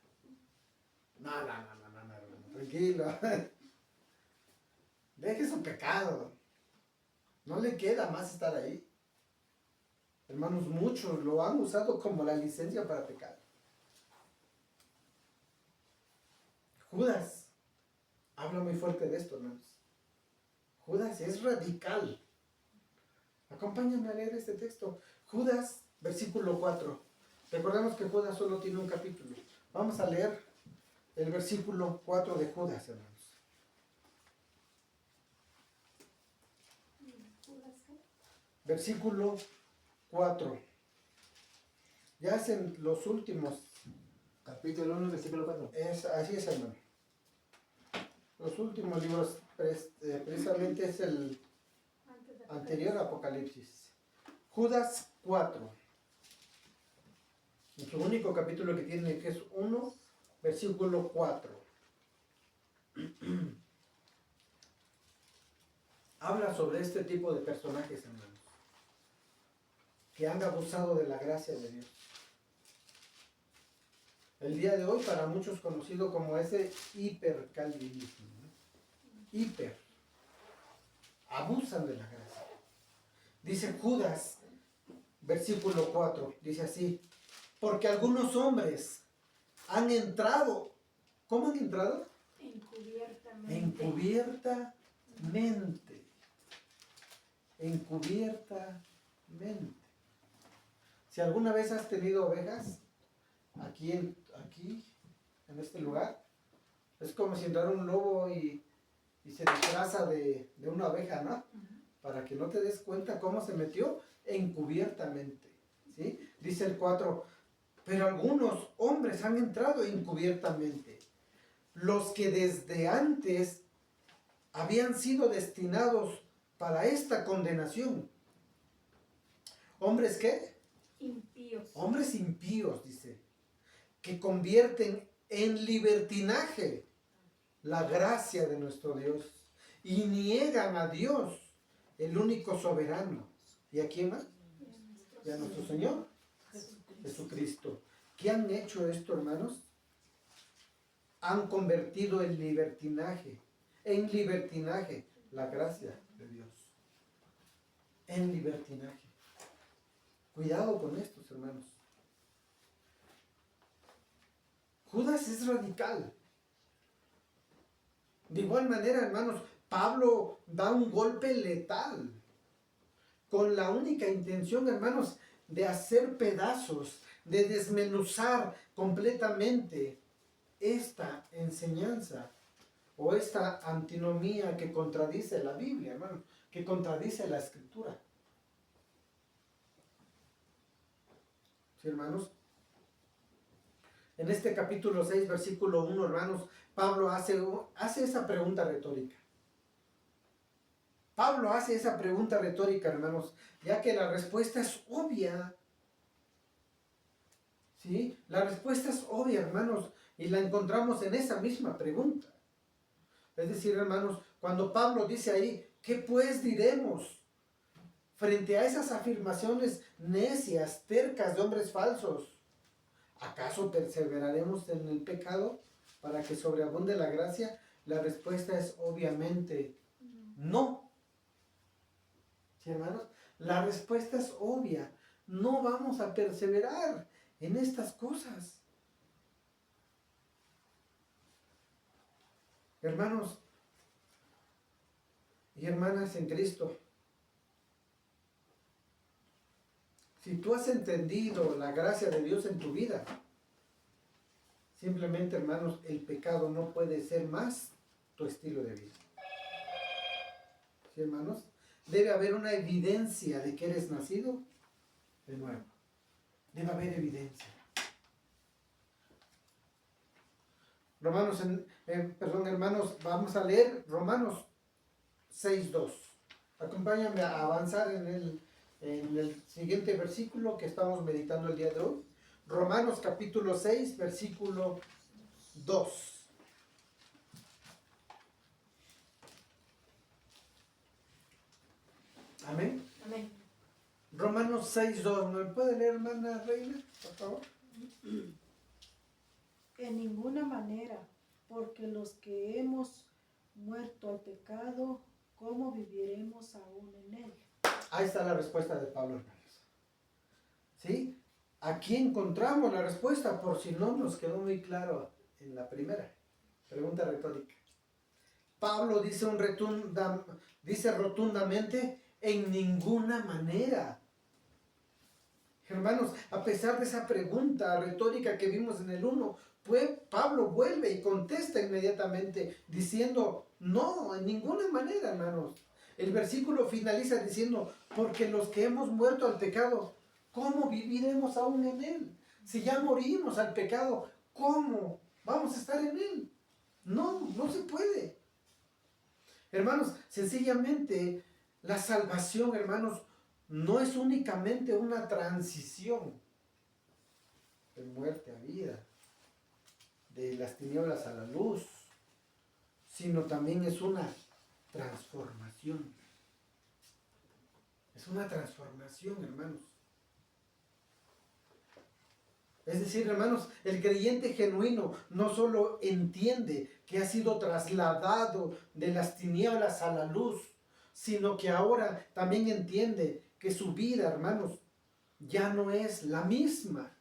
No, hermano, tranquilo. Deje su pecado. No le queda más estar ahí. Hermanos, muchos lo han usado como la licencia para pecar. Judas habla muy fuerte de esto, hermanos. Judas es radical. Acompáñame a leer este texto. Judas, versículo 4. Recordemos que Judas solo tiene un capítulo. Vamos a leer el versículo 4 de Judas, hermanos. Versículo 4. Ya es en los últimos.
Capítulo 1, versículo 4.
Así es, hermano. Los últimos libros, precisamente es el anterior Apocalipsis. Judas 4. El único capítulo que tiene, que es 1, versículo 4. Habla sobre este tipo de personajes, hermanos, que han abusado de la gracia de Dios. El día de hoy, para muchos conocido como ese hipercalvinismo, ¿no? Hiper. Abusan de la gracia. Dice Judas, versículo 4, dice así: porque algunos hombres han entrado. ¿Cómo han entrado?
Encubiertamente.
Encubiertamente. Si alguna vez has tenido ovejas, aquí en este lugar, es como si entrara un lobo y y se disfraza de una oveja, ¿no? Para que no te des cuenta cómo se metió encubiertamente, ¿sí? Dice el 4, pero algunos hombres han entrado encubiertamente, los que desde antes habían sido destinados para esta condenación. ¿Hombres qué?
Impíos.
Hombres impíos, dice, que convierten en libertinaje la gracia de nuestro Dios y niegan a Dios, el único soberano. ¿Y a quién más? Y a nuestro Señor Jesucristo. ¿Qué han hecho esto, hermanos? Han convertido en libertinaje la gracia de Dios. En libertinaje. Cuidado con estos, hermanos. Judas es radical. De igual manera, hermanos, Pablo da un golpe letal con la única intención, hermanos, de hacer pedazos, de desmenuzar completamente esta enseñanza o esta antinomía que contradice la Biblia, hermanos, que contradice la Escritura. ¿Sí, hermanos? En este capítulo 6, versículo 1, hermanos, Pablo hace esa pregunta retórica. Pablo hace esa pregunta retórica, hermanos, ya que la respuesta es obvia. ¿Sí? La respuesta es obvia, hermanos, y la encontramos en esa misma pregunta. Es decir, hermanos, cuando Pablo dice ahí, ¿qué pues diremos frente a esas afirmaciones necias, tercas de hombres falsos? ¿Acaso perseveraremos en el pecado para que sobreabunde la gracia? La respuesta es obviamente no. ¿Sí, hermanos? La respuesta es obvia. No vamos a perseverar en estas cosas. Hermanos y hermanas en Cristo, si tú has entendido la gracia de Dios en tu vida, simplemente, hermanos, el pecado no puede ser más tu estilo de vida. ¿Sí, hermanos? Debe haber una evidencia de que eres nacido de nuevo. Debe haber evidencia. Hermanos, vamos a leer Romanos 6:2. Acompáñame a avanzar en el siguiente versículo que estamos meditando el día de hoy. Romanos capítulo 6, versículo 2. Amén.
Amén.
Romanos 6:2. ¿Me puede leer, hermana Reina, por favor?
En ninguna manera, porque los que hemos muerto al pecado, ¿cómo viviremos aún en él?
Ahí está la respuesta de Pablo, hermanos. ¿Sí? Aquí encontramos la respuesta, por si no nos quedó muy claro en la primera pregunta retórica. Pablo dice rotundamente, en ninguna manera. Hermanos, a pesar de esa pregunta retórica que vimos en el 1, Pablo vuelve y contesta inmediatamente diciendo, no, en ninguna manera, hermanos. El versículo finaliza diciendo, porque los que hemos muerto al pecado, ¿cómo viviremos aún en él? Si ya morimos al pecado, ¿cómo vamos a estar en él? No, no se puede. Hermanos, sencillamente la salvación, hermanos, no es únicamente una transición de muerte a vida, de las tinieblas a la luz, sino también es una transformación. Es una transformación, hermanos. Es decir, hermanos, el creyente genuino no solo entiende que ha sido trasladado de las tinieblas a la luz, sino que ahora también entiende que su vida, hermanos, ya no es la misma.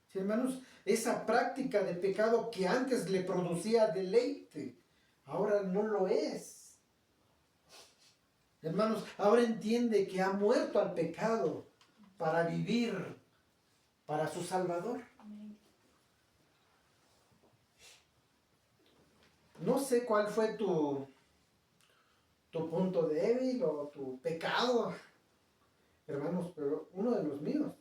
¿Sí, hermanos? Esa práctica de pecado que antes le producía deleite, ahora no lo es. Hermanos, ahora entiende que ha muerto al pecado para vivir para su Salvador. No sé cuál fue tu punto débil o tu pecado, hermanos, pero uno de los míos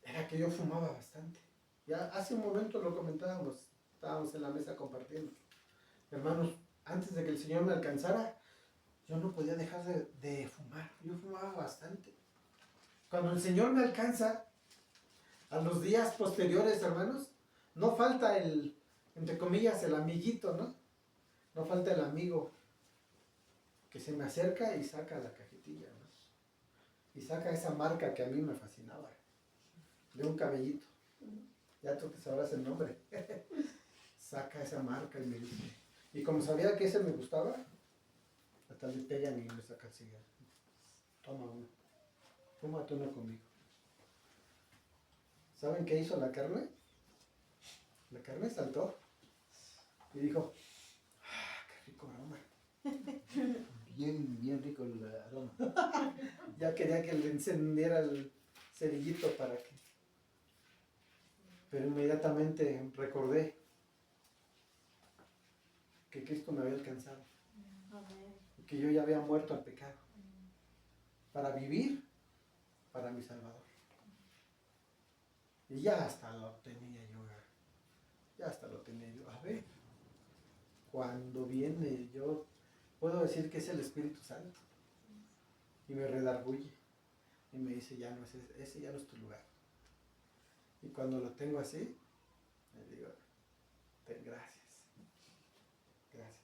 era que yo fumaba bastante. Ya hace un momento lo comentábamos, estábamos en la mesa compartiendo. Hermanos, antes de que el Señor me alcanzara, yo no podía dejar de fumar. Yo fumaba bastante. Cuando el Señor me alcanza, a los días posteriores, hermanos, no falta el, entre comillas, el amiguito, ¿no? No falta el amigo que se me acerca y saca la cajetilla, ¿no? Y saca esa marca que a mí me fascinaba, de un cabellito. Ya tú que sabrás el nombre. Saca esa marca y me dice. Y como sabía que ese me gustaba, hasta le pegan y me saca el cigarro. Toma uno. Fúmate uno conmigo. ¿Saben qué hizo la carne? La carne saltó y dijo, ¡ah, qué rico aroma!
Bien rico el aroma.
Ya quería que le encendiera el cerillito para que... Pero inmediatamente recordé que Cristo me había alcanzado. Y que yo ya había muerto al pecado. Para vivir para mi Salvador. Y ya hasta lo tenía yo. Ya hasta lo tenía yo. A ver, cuando viene, yo puedo decir que es el Espíritu Santo. Y me redarguye. Y me dice, ya no es ese ya no es tu lugar. Y cuando lo tengo así, le digo, ten gracias. Gracias.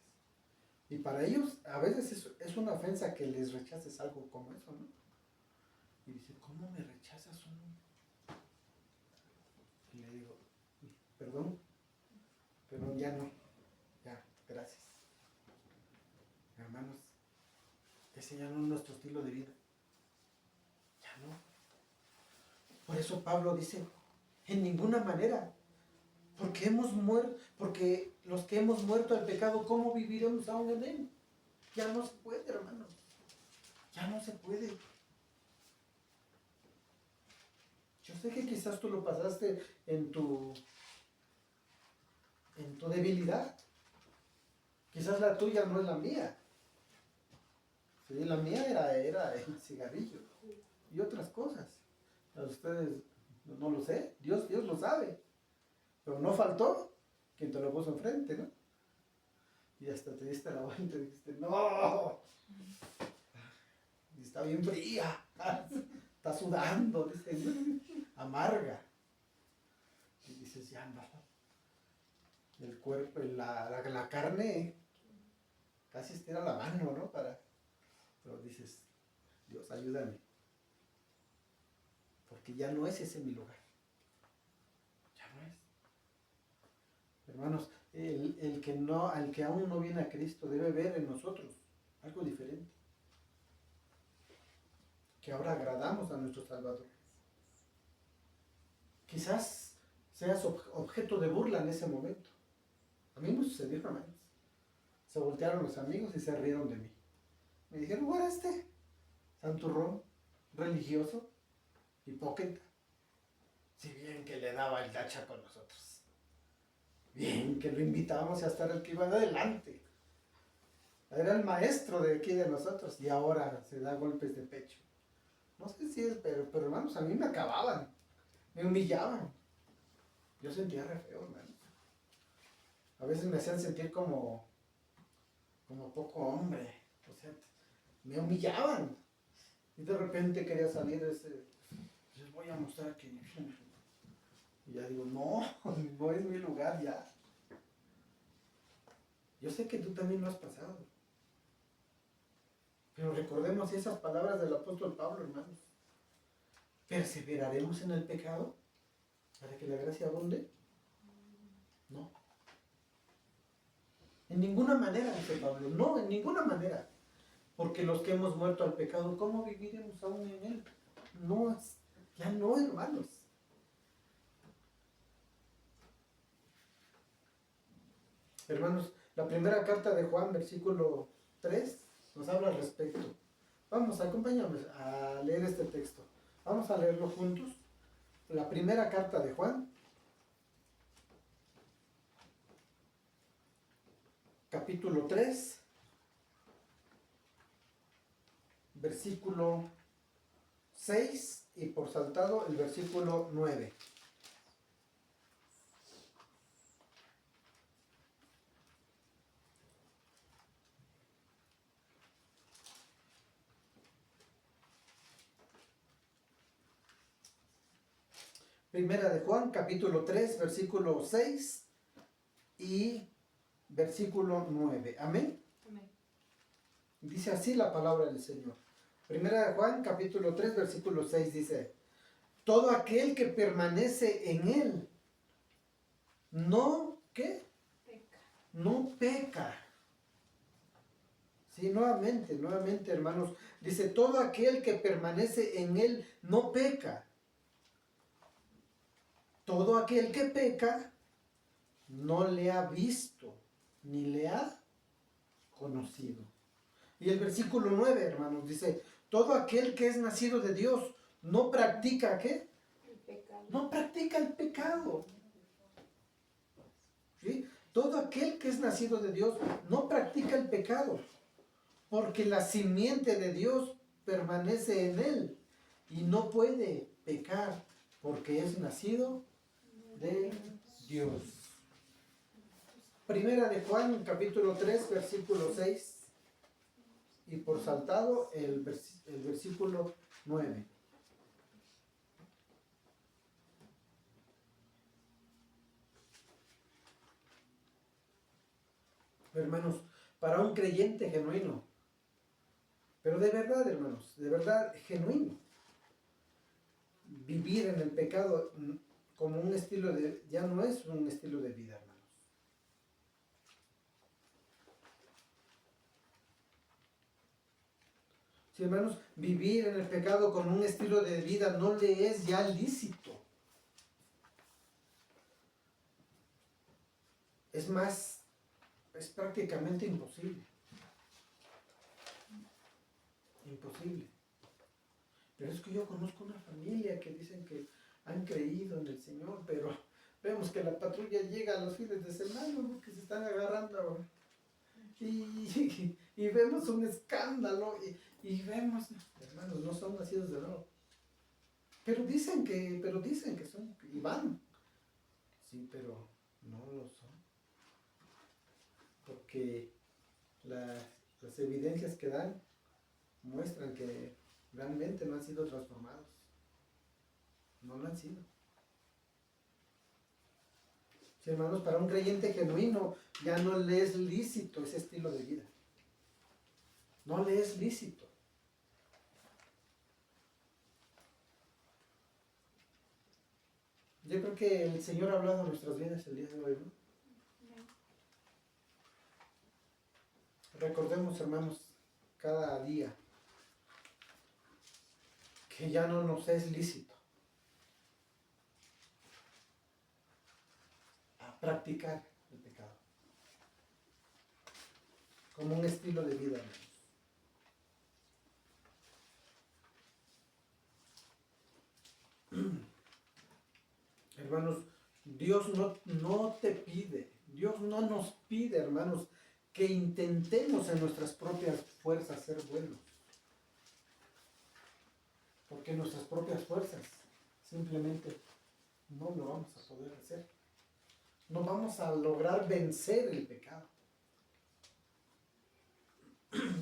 Y para ellos, a veces es una ofensa que les rechaces algo como eso, ¿no? Y dice, ¿cómo me rechazas uno? Y le digo, perdón, ya no, ya, gracias. Hermanos, ese ya no es nuestro estilo de vida. Ya no. Por eso Pablo dice, en ninguna manera, porque hemos muerto, porque los que hemos muerto al pecado, ¿cómo viviremos aún en él? Ya no se puede, hermanos. Ya no se puede. Yo sé que quizás tú lo pasaste en tu debilidad. Quizás la tuya no es la mía. Sí, la mía era el cigarrillo y otras cosas. A ustedes no lo sé, Dios lo sabe. Pero no faltó quien te lo puso enfrente, ¿no? Y hasta te diste la vuelta y dijiste, ¡no! Y está bien fría, está sudando, dice, amarga. Y dices, ya no. El cuerpo, la carne casi estira la mano, ¿no? Pero dices, Dios, ayúdame. Porque ya no es ese mi lugar. Ya no es. Hermanos, al que aún no viene a Cristo debe ver en nosotros algo diferente. Que ahora agradamos a nuestro Salvador. Quizás seas objeto de burla en ese momento. A mí me sucedió, hermanos. Se voltearon los amigos y se rieron de mí. Me dijeron, ¿what este? Santurrón, religioso, hipócrita. Si bien que le daba el dacha con nosotros. Bien que lo invitábamos a estar el que iba adelante. Era el maestro de aquí de nosotros y ahora se da golpes de pecho. No sé si es, pero hermanos, a mí me acababan. Me humillaban. Yo sentía re feo, hermanos. A veces me hacían sentir como poco hombre. O sea, me humillaban. Y de repente quería salir ese, les voy a mostrar que... Y ya digo, no es mi lugar ya. Yo sé que tú también lo has pasado. Pero recordemos esas palabras del apóstol Pablo, hermanos. ¿Perseveraremos en el pecado para que la gracia abunde? No. En ninguna manera, dice Pablo. No, en ninguna manera. Porque los que hemos muerto al pecado, ¿cómo viviremos aún en él? No, ya no, hermanos. Hermanos, la primera carta de Juan, versículo 3, nos habla al respecto. Vamos, acompáñame a leer este texto. Vamos a leerlo juntos. La primera carta de Juan. capítulo 3, versículo 6 y por saltado el versículo 9. Primera de Juan, capítulo 3, versículo 6 y versículo 9. Amén.
Amén.
Dice así la palabra del Señor. Primera de Juan, capítulo 3, versículo 6 dice: todo aquel que permanece en él, no, ¿qué?
Peca.
No peca. Sí, nuevamente, hermanos, dice, todo aquel que permanece en él no peca. Todo aquel que peca no le ha visto ni le ha conocido. Y el versículo 9, hermanos, dice, todo aquel que es nacido de Dios no practica, ¿qué?
El pecado.
No practica el pecado. ¿Sí? Todo aquel que es nacido de Dios no practica el pecado, porque la simiente de Dios permanece en él y no puede pecar porque es nacido de Dios. Primera de Juan, capítulo 3, versículo 6 y por saltado el versículo 9. Hermanos, para un creyente genuino, pero de verdad, hermanos, de verdad genuino, vivir en el pecado como un estilo de, ya no es un estilo de vida, hermanos. Sí, hermanos, vivir en el pecado como un estilo de vida no le es ya lícito. Es más, es prácticamente imposible. Imposible. Pero es que yo conozco una familia que dicen que han creído en el Señor, pero vemos que la patrulla llega a los fines de semana, ¿no? Que se están agarrando y vemos un escándalo y vemos, hermanos, no son nacidos de nuevo. Pero dicen que son, y van. Sí, pero no lo son. Porque las evidencias que dan muestran que realmente no han sido transformados. No lo han sido. Sí, hermanos, para un creyente genuino ya no le es lícito ese estilo de vida. No le es lícito. Yo creo que el Señor ha hablado a nuestras vidas el día de hoy, ¿no? Recordemos, hermanos, cada día que ya no nos es lícito a practicar el pecado como un estilo de vida, hermanos. Hermanos, Dios no te pide, Dios no nos pide, hermanos, que intentemos en nuestras propias fuerzas ser buenos. Porque nuestras propias fuerzas simplemente no lo vamos a poder hacer. No vamos a lograr vencer el pecado.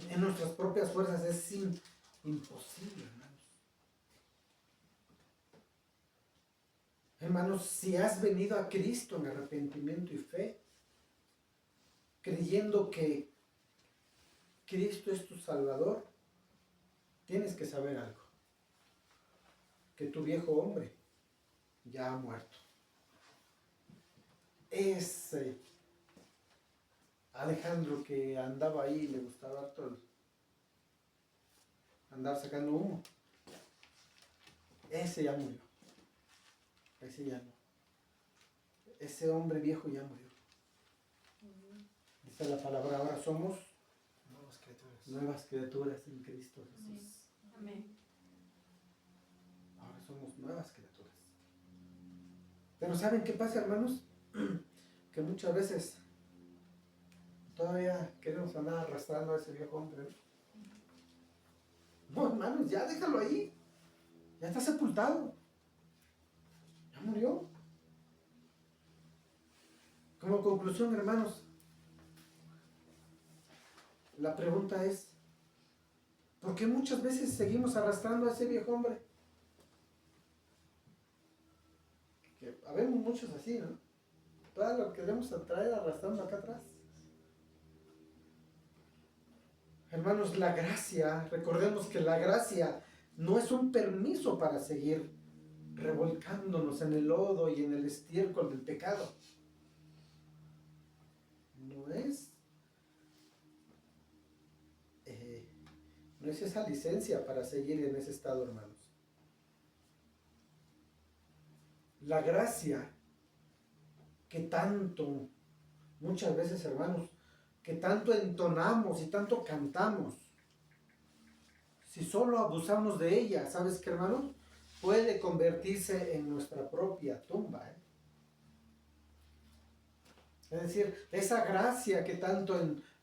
En nuestras propias fuerzas es imposible, hermanos. Hermanos, si has venido a Cristo en arrepentimiento y fe, creyendo que Cristo es tu Salvador, tienes que saber algo. Que tu viejo hombre ya ha muerto. Ese Alejandro que andaba ahí, le gustaba todo andar sacando humo, ese ya murió. Ese ya no. Ese hombre viejo ya murió. Dice la palabra, ahora somos nuevas criaturas en Cristo Jesús.
Amén.
Ahora somos nuevas criaturas. Pero ¿saben qué pasa, hermanos? Que muchas veces Todavía queremos andar arrastrando a ese viejo hombre. No, hermanos, ya déjalo ahí. Ya está sepultado. Ya murió. Como conclusión, hermanos, la pregunta es, ¿por qué muchas veces seguimos arrastrando a ese viejo hombre? Que habemos muchos así, ¿no? Todo lo queremos traer arrastrando acá atrás. Hermanos, la gracia, recordemos que la gracia no es un permiso para seguir revolcándonos en el lodo y en el estiércol del pecado. No es esa licencia para seguir en ese estado, hermanos. La gracia que tanto, muchas veces, hermanos, que tanto entonamos y tanto cantamos, si solo abusamos de ella, ¿sabes qué, hermanos? Puede convertirse en nuestra propia tumba, ¿eh? Es decir, esa gracia que tanto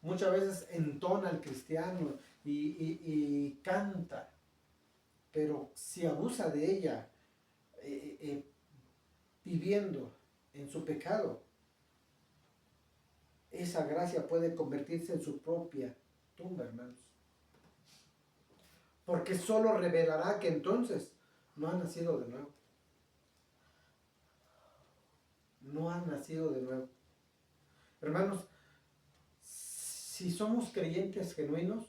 muchas veces entona el cristiano y canta, pero si abusa de ella, viviendo en su pecado, esa gracia puede convertirse en su propia tumba, hermanos. Porque solo revelará que entonces no ha nacido de nuevo. No ha nacido de nuevo. Hermanos, si somos creyentes genuinos,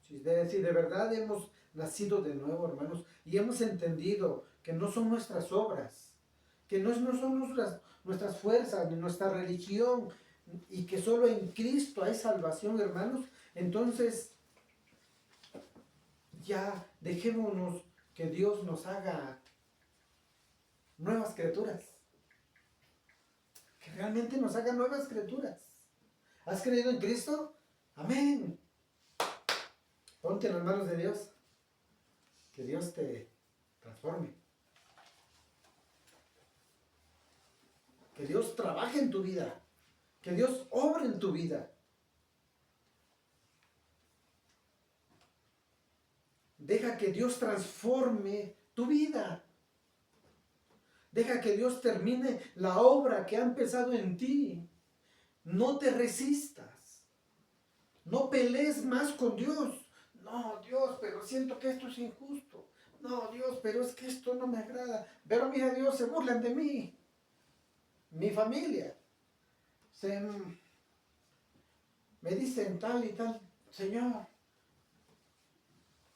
si de verdad hemos nacido de nuevo, hermanos, y hemos entendido que no son nuestras obras, que no son nuestras fuerzas, ni nuestra religión, y que solo en Cristo hay salvación, hermanos, entonces ya dejémonos que Dios nos haga nuevas criaturas. Que realmente nos haga nuevas criaturas. ¿Has creído en Cristo? Amén. Ponte en las manos de Dios. Que Dios te transforme. Que Dios trabaje en tu vida. Que Dios obre en tu vida. Deja que Dios transforme tu vida. Deja que Dios termine la obra que ha empezado en ti. No te resistas. No pelees más con Dios. No, Dios, pero siento que esto es injusto. No, Dios, pero es que esto no me agrada. Pero mira, Dios, se burlan de mí. Mi familia. Me dicen tal y tal. Señor.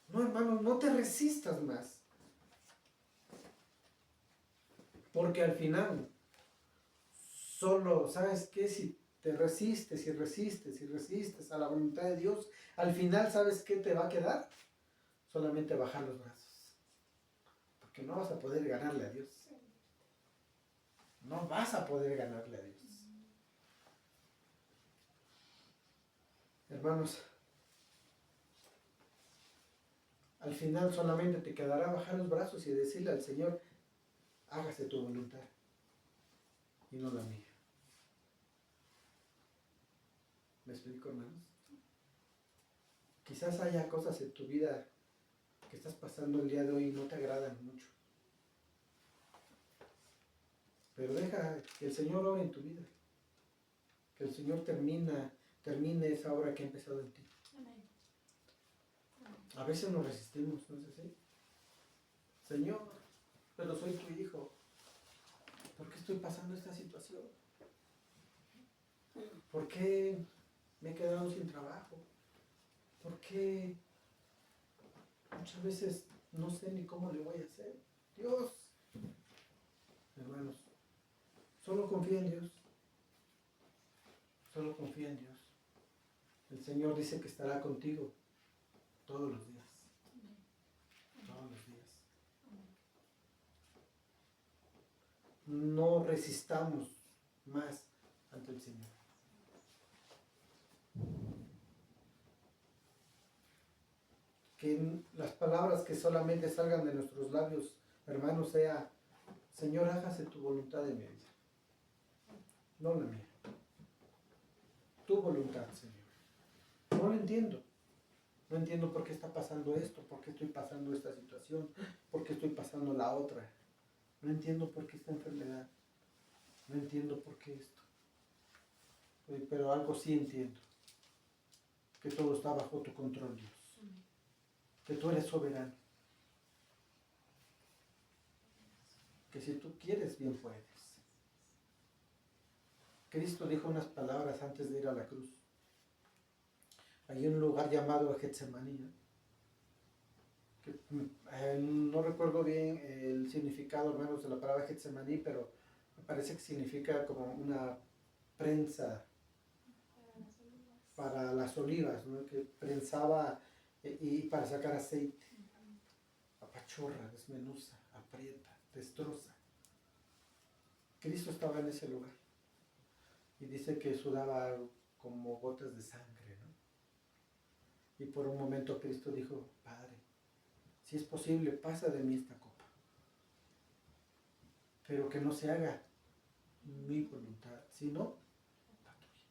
No, hermano, no te resistas más. Porque al final, solo, ¿sabes qué? Si te resistes y resistes y resistes a la voluntad de Dios, al final, ¿sabes qué te va a quedar? Solamente bajar los brazos. Porque no vas a poder ganarle a Dios. No vas a poder ganarle a Dios. Hermanos, al final solamente te quedará bajar los brazos y decirle al Señor, hágase tu voluntad y no la mía. ¿Me explico, hermanos? Quizás haya cosas en tu vida que estás pasando el día de hoy y no te agradan mucho. Pero deja que el Señor obre en tu vida. Que el Señor termine esa obra que ha empezado en ti. A veces nos resistimos, ¿no es así? Señor, pero soy tu hijo. ¿Por qué estoy pasando esta situación? ¿Por qué me he quedado sin trabajo? ¿Por qué muchas veces no sé ni cómo le voy a hacer? Dios, hermanos, solo confía en Dios. Solo confía en Dios. El Señor dice que estará contigo todos los días. Todos los días. No resistamos más ante el Señor. Que las palabras que solamente salgan de nuestros labios, hermanos, sea: Señor, hágase tu voluntad en mi vida, no la mía. tu voluntad, Señor. No lo entiendo. No entiendo por qué está pasando esto, por qué estoy pasando esta situación, por qué estoy pasando la otra. No entiendo por qué esta enfermedad. No entiendo por qué esto. Pero algo sí entiendo. Que todo está bajo tu control, Dios. Que tú eres soberano. Que si tú quieres, bien puedes. Cristo dijo unas palabras antes de ir a la cruz. Hay un lugar llamado Getsemaní, ¿no? No recuerdo bien el significado, al menos, de la palabra Getsemaní, pero me parece que significa como una prensa para las olivas, ¿no? Que prensaba y para sacar aceite. Apachurra, desmenuza, aprieta, destroza. Cristo estaba en ese lugar y dice que sudaba como gotas de sangre, ¿no? Y por un momento Cristo dijo: Padre, si es posible, pasa de mí esta copa, pero que no se haga mi voluntad, sino la tuya.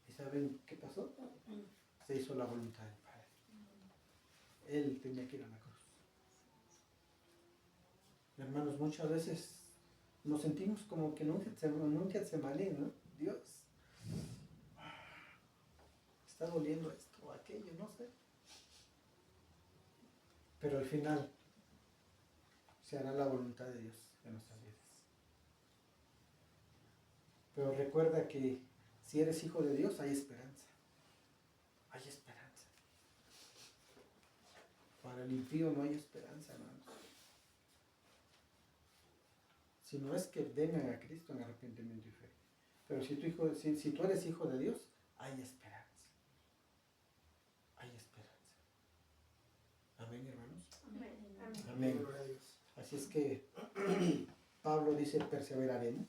¿Y saben qué pasó? Se hizo la voluntad del Padre. Él tenía que ir a la cruz. Hermanos, muchas veces nos sentimos como que nunca se maní, ¿no? Dios, está doliendo esto o aquello, no sé. Pero al final se hará la voluntad de Dios en nuestras vidas. Pero recuerda que si eres hijo de Dios, hay esperanza. Hay esperanza. Para el impío no hay esperanza, hermanos. Si no es que vengan a Cristo en arrepentimiento y fe. Pero si tú eres hijo de Dios, hay esperanza. Hay esperanza. Amén, hermanos. Amén. Así es que Pablo dice: ¿perseveraremos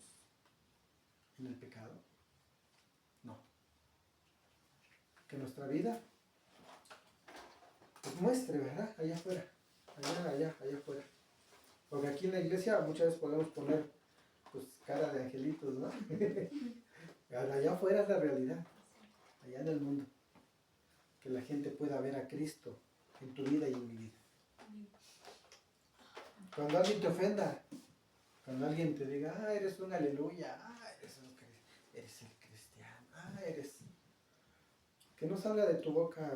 en el pecado? No. Que nuestra vida pues muestre, ¿verdad? Allá afuera. Allá afuera. Porque aquí en la iglesia muchas veces podemos poner pues cara de angelitos, ¿no? Allá afuera es la realidad. Allá en el mundo. Que la gente pueda ver a Cristo en tu vida y en mi vida. Cuando alguien te ofenda, cuando alguien te diga: eres un aleluya, eres el cristiano, eres... Que no salga de tu boca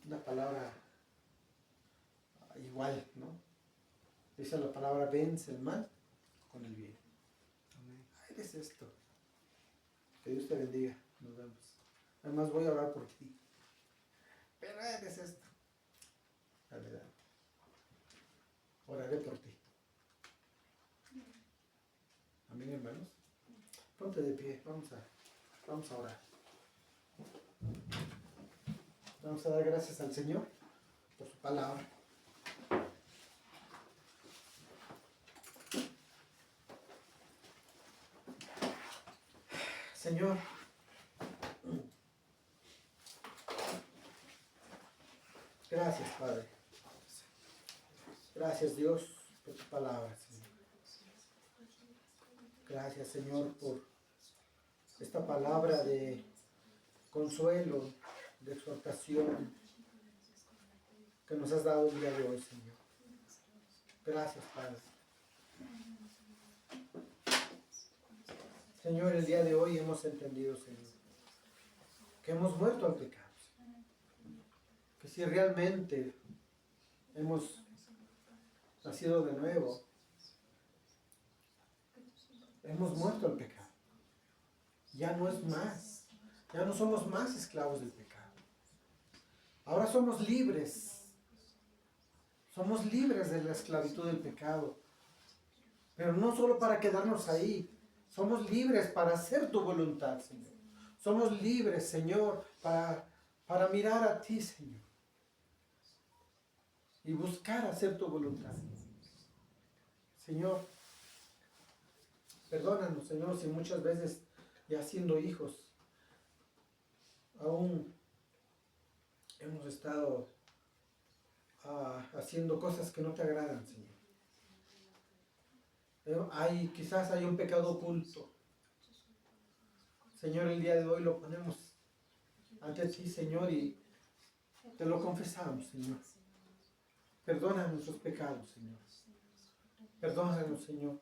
una palabra igual, ¿no? Dice la palabra: vence el mal con el bien. Eres esto. Que Dios te bendiga. Nos vemos. Además voy a orar por ti. Pero eres esto. La verdad. Oraré por ti. Amén, hermanos. Ponte de pie. Vamos a orar. Vamos a dar gracias al Señor por su palabra. Señor, gracias, Padre. Gracias, Dios, por tu palabra, Señor. Gracias, Señor, por esta palabra de consuelo, de exhortación que nos has dado el día de hoy, Señor. Gracias, Padre. Señor, el día de hoy hemos entendido, Señor, que hemos muerto al pecado. Que si realmente hemos nacido de nuevo, hemos muerto al pecado. Ya no es más. Ya no somos más esclavos del pecado. Ahora somos libres. Somos libres de la esclavitud del pecado. Pero no solo para quedarnos ahí. Somos libres para hacer tu voluntad, Señor. Somos libres, Señor, para mirar a ti, Señor. Y buscar hacer tu voluntad. Señor, perdónanos, Señor, si muchas veces, ya siendo hijos, aún hemos estado haciendo cosas que no te agradan, Señor. Quizás hay un pecado oculto Señor, el día de hoy lo ponemos ante ti, Señor, y te lo confesamos, Señor. Perdona nuestros pecados, Señor. Perdónanos, Señor.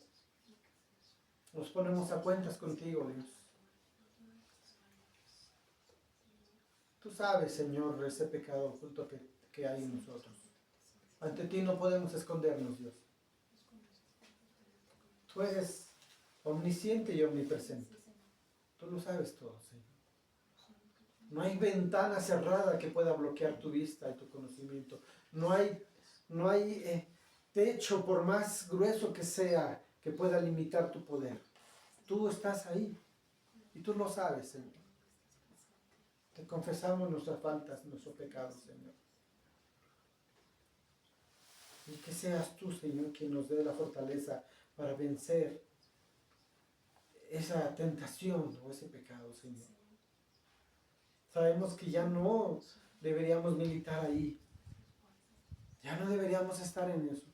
Nos ponemos a cuentas contigo, Dios. Tú sabes, Señor, ese pecado oculto que hay en nosotros. Ante ti no podemos escondernos, Dios. Tú eres omnisciente y omnipresente. Tú lo sabes todo, Señor. No hay ventana cerrada que pueda bloquear tu vista y tu conocimiento. No hay techo, por más grueso que sea, que pueda limitar tu poder. Tú estás ahí y tú lo sabes, Señor. Te confesamos nuestras faltas, nuestros pecados, Señor. Y que seas tú, Señor, quien nos dé la fortaleza para vencer esa tentación o ese pecado, Señor. Sabemos que ya no deberíamos militar ahí. Ya no deberíamos estar en eso.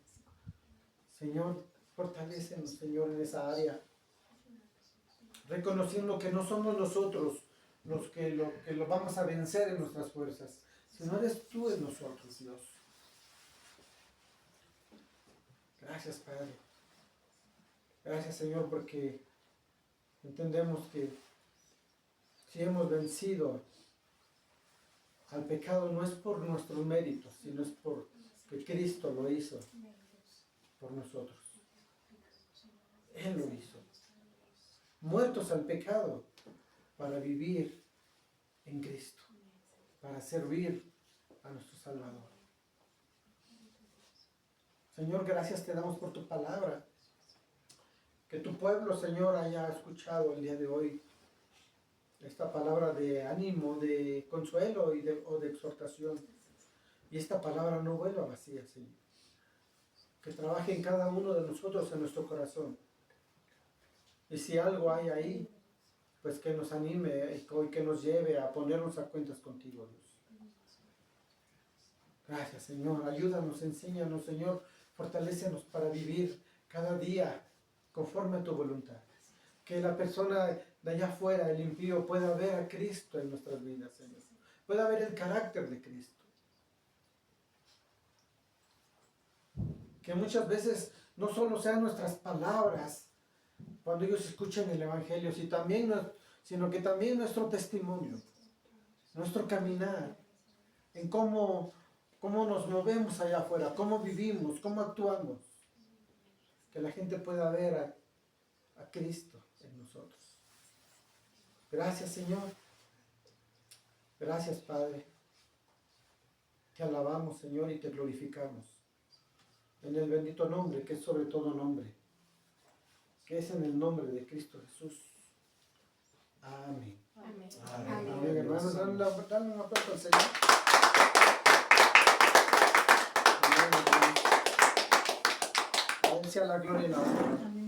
Señor, fortalécenos, Señor, en esa área. Reconociendo que no somos nosotros los que lo vamos a vencer en nuestras fuerzas, sino eres tú en nosotros, Dios. Gracias, Padre. Gracias, Señor, porque entendemos que si hemos vencido al pecado no es por nuestros méritos, sino es porque Cristo lo hizo por nosotros. Él lo hizo. Muertos al pecado para vivir en Cristo, para servir a nuestro Salvador. Señor, gracias te damos por tu palabra. Que tu pueblo, Señor, haya escuchado el día de hoy esta palabra de ánimo, de consuelo o de exhortación. Y esta palabra no vuelva vacía, Señor. Que trabaje en cada uno de nosotros, en nuestro corazón. Y si algo hay ahí, pues que nos anime y que nos lleve a ponernos a cuentas contigo, Dios. Gracias, Señor. Ayúdanos, enséñanos, Señor. Fortalécenos para vivir cada día conforme a tu voluntad. Que la persona de allá afuera, el impío, pueda ver a Cristo en nuestras vidas, Señor. Pueda ver el carácter de Cristo. Que muchas veces no solo sean nuestras palabras cuando ellos escuchen el Evangelio, sino que también nuestro testimonio, nuestro caminar, en cómo nos movemos allá afuera, cómo vivimos, cómo actuamos. Que la gente pueda ver a Cristo en nosotros. Gracias, Señor. Gracias, Padre. Te alabamos, Señor, y te glorificamos. En el bendito nombre, que es sobre todo nombre. Que es en el nombre de Cristo Jesús. Amén.
Amén.
Amén. Amén, hermanos. Dale un aplauso al Señor. Amén. A Él sea la gloria y la honra.